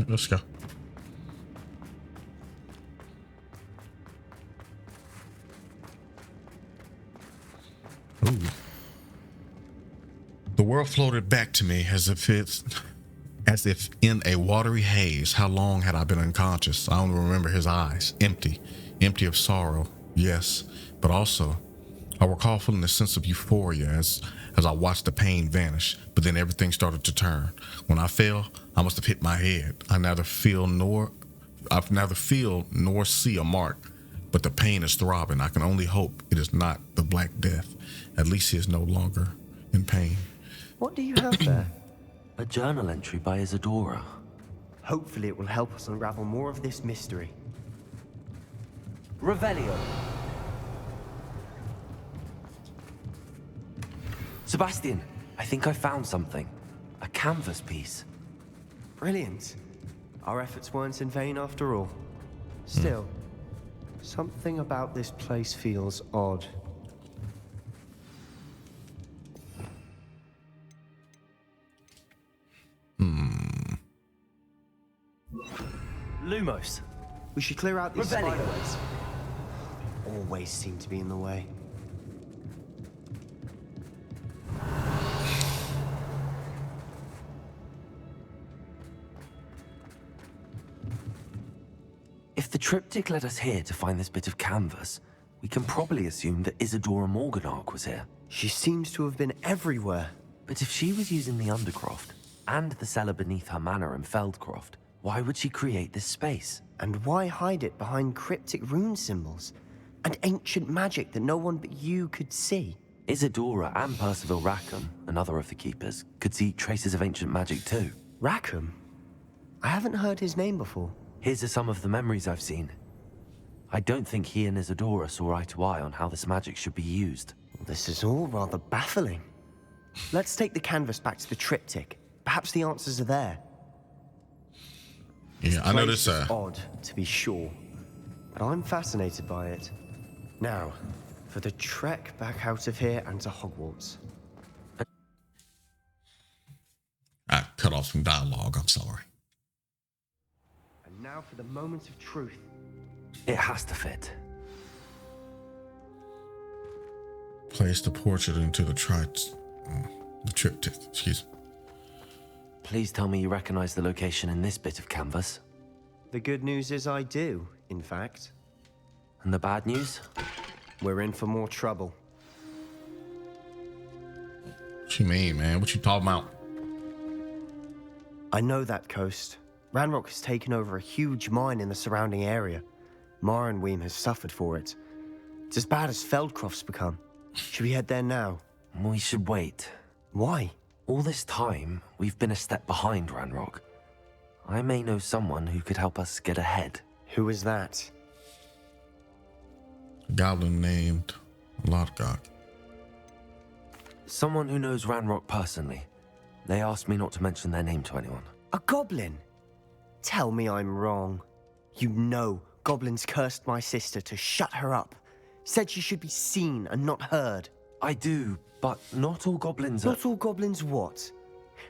Let's go. Ooh. The world floated back to me as if in a watery haze. How long had I been unconscious? I only remember his eyes, empty of sorrow, yes, but also I recall feeling a sense of euphoria as I watched the pain vanish, but then everything started to turn. When I fell, I must have hit my head. I neither feel nor see a mark, but the pain is throbbing. I can only hope it is not the Black Death. At least he is no longer in pain. What do you have there? A journal entry by Isadora. Hopefully it will help us unravel more of this mystery. Revelio. Sebastian, I think I found something. A canvas piece. Brilliant. Our efforts weren't in vain after all. Still, something about this place feels odd. Lumos. We should clear out these Revelio. spider webs. They always seem to be in the way. If the triptych led us here to find this bit of canvas, we can probably assume that Isadora Morganark was here. She seems to have been everywhere. But if she was using the Undercroft, and the cellar beneath her manor in Feldcroft, why would she create this space? And why hide it behind cryptic rune symbols? And ancient magic that no one but you could see? Isadora and Percival Rackham, another of the Keepers, could see traces of ancient magic too. Rackham? I haven't heard his name before. Here's are some of the memories I've seen. I don't think he and Isadora saw eye to eye on how this magic should be used. This is all rather baffling. Let's take the canvas back to the triptych. Perhaps the answers are there. Yeah, I know this. Is odd, to be sure, but I'm fascinated by it. Now, for the trek back out of here and to Hogwarts. I cut off some dialogue. I'm sorry. And now for the moment of truth. It has to fit. Place the portrait into the triptych. Excuse me. Please tell me you recognize the location in this bit of canvas. The good news is I do, in fact. And the bad news? We're in for more trouble. What you mean, man? What you talking about? I know that coast. Ranrock has taken over a huge mine in the surrounding area. Mornweem has suffered for it. It's as bad as Feldcroft's become. Should we head there now? We should wait. Why? All this time, we've been a step behind Ranrock. I may know someone who could help us get ahead. Who is that? A goblin named Lodgok. Someone who knows Ranrock personally. They asked me not to mention their name to anyone. A goblin? Tell me I'm wrong. You know goblins cursed my sister to shut her up. Said she should be seen and not heard. I do, but not all goblins are... Not all goblins what?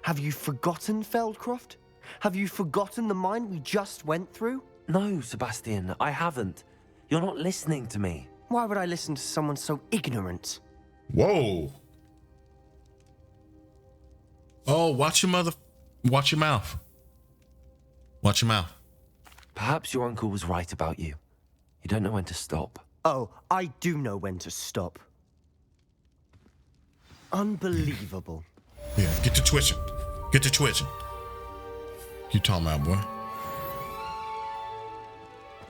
Have you forgotten Feldcroft? Have you forgotten the mine we just went through? No, Sebastian, I haven't. You're not listening to me. Why would I listen to someone so ignorant? Whoa. Oh, watch your mouth. Watch your mouth. Perhaps your uncle was right about you. You don't know when to stop. Oh, I do know when to stop. Unbelievable. Yeah, get to twitching. Get to twitching. You talking about, boy?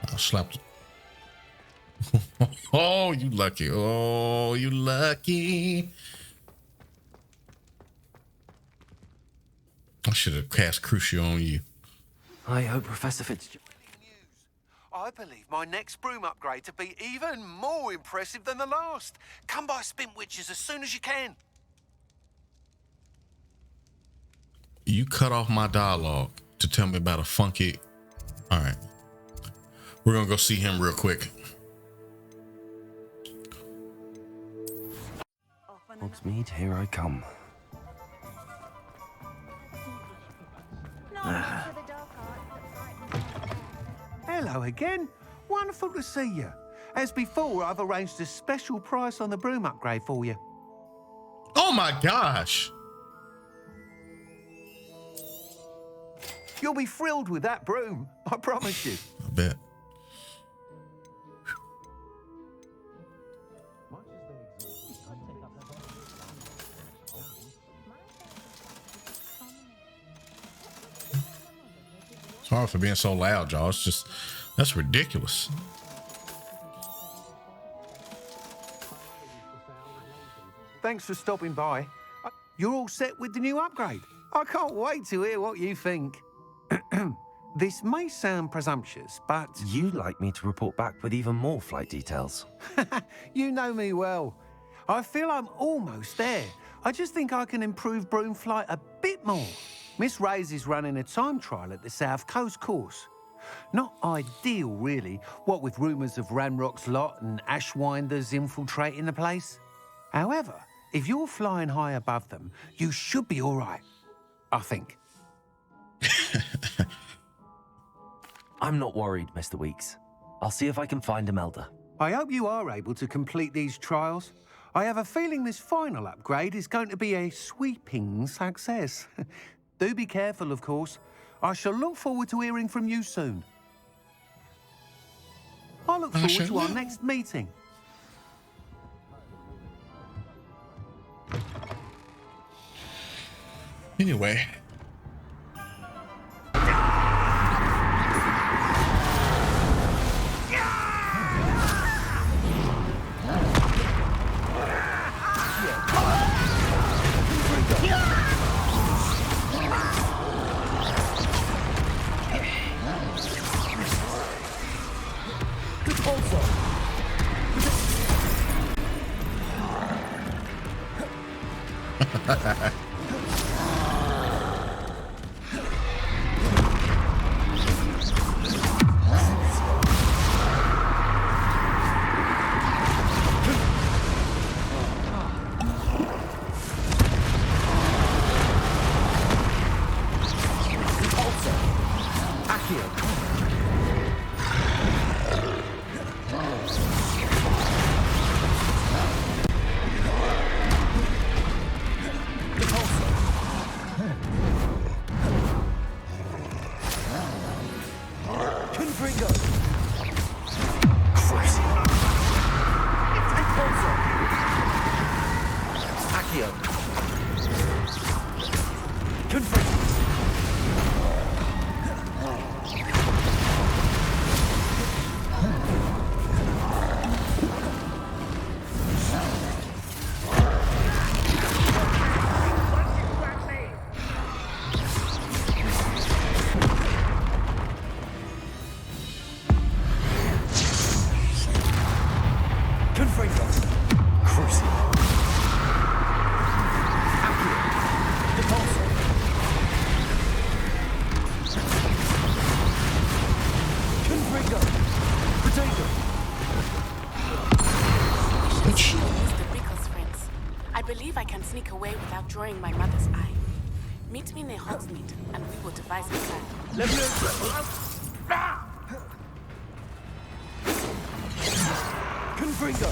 I'll slap it. Oh, you lucky. Oh, you lucky. I should have cast Crucio on you. I hope Professor Fitzgerald... I believe my next broom upgrade to be even more impressive than the last. Come by Spin Witches as soon as you can. You cut off my dialogue to tell me about a funky... All right. We're going to go see him real quick. Hogsmeade, here I come. Hello again. Wonderful to see you. As before, I've arranged a special price on the broom upgrade for you. Oh my gosh. You'll be thrilled with that broom, I promise you. I bet. Sorry for being so loud, y'all. It's just, that's ridiculous. Thanks for stopping by. You're all set with the new upgrade. I can't wait to hear what you think. This may sound presumptuous, but... You'd like me to report back with even more flight details. You know me well. I feel I'm almost there. I just think I can improve broom flight a bit more. Miss Ray's is running a time trial at the South Coast course. Not ideal, really, what with rumours of Ranrock's lot and Ashwinders infiltrating the place. However, if you're flying high above them, you should be all right, I think. I'm not worried, Mr. Weeks. I'll see if I can find Imelda. I hope you are able to complete these trials. I have a feeling this final upgrade is going to be a sweeping success. Do be careful, of course. I shall look forward to hearing from you soon. I look forward to our next meeting. Anyway. Sneak away without drawing my mother's eye. Meet me near Hogsmeade, and we will devise a plan. Confringo!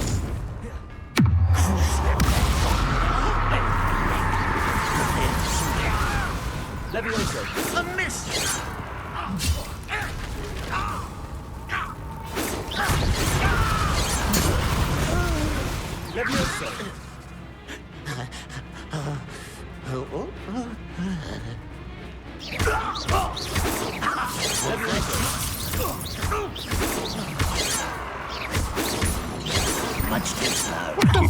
Levioso! A miss! Levioso! much does her What the?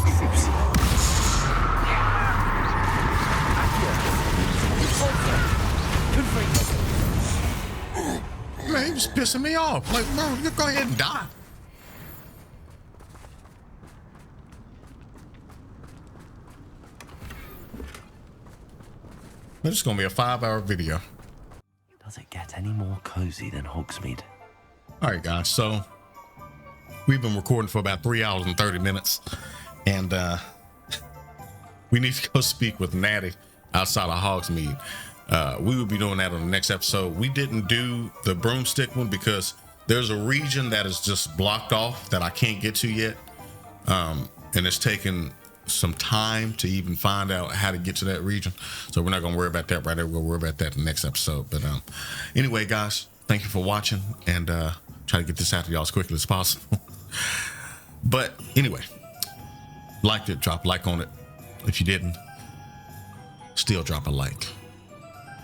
Man, he was pissing me off. Like, bro, you go ahead and die. This is gonna be a 5-hour video. Does it get any more cozy than Hogsmeade? All right, guys. So we've been recording for about 3 hours and 30 minutes, and we need to go speak with Natty outside of Hogsmeade. We will be doing that on the next episode. We didn't do the broomstick one because there's a region that is just blocked off that I can't get to yet, and it's taken some time to even find out how to get to that region. So we're not gonna worry about that right there. We'll worry about that in the next episode. But anyway, guys, thank you for watching, and try to get this out to y'all as quickly as possible. But anyway, liked it, drop a like on it. If you didn't, still drop a like.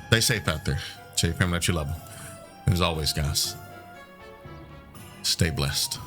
Stay safe out there. Tell your family that you love them. And as always, guys, stay blessed.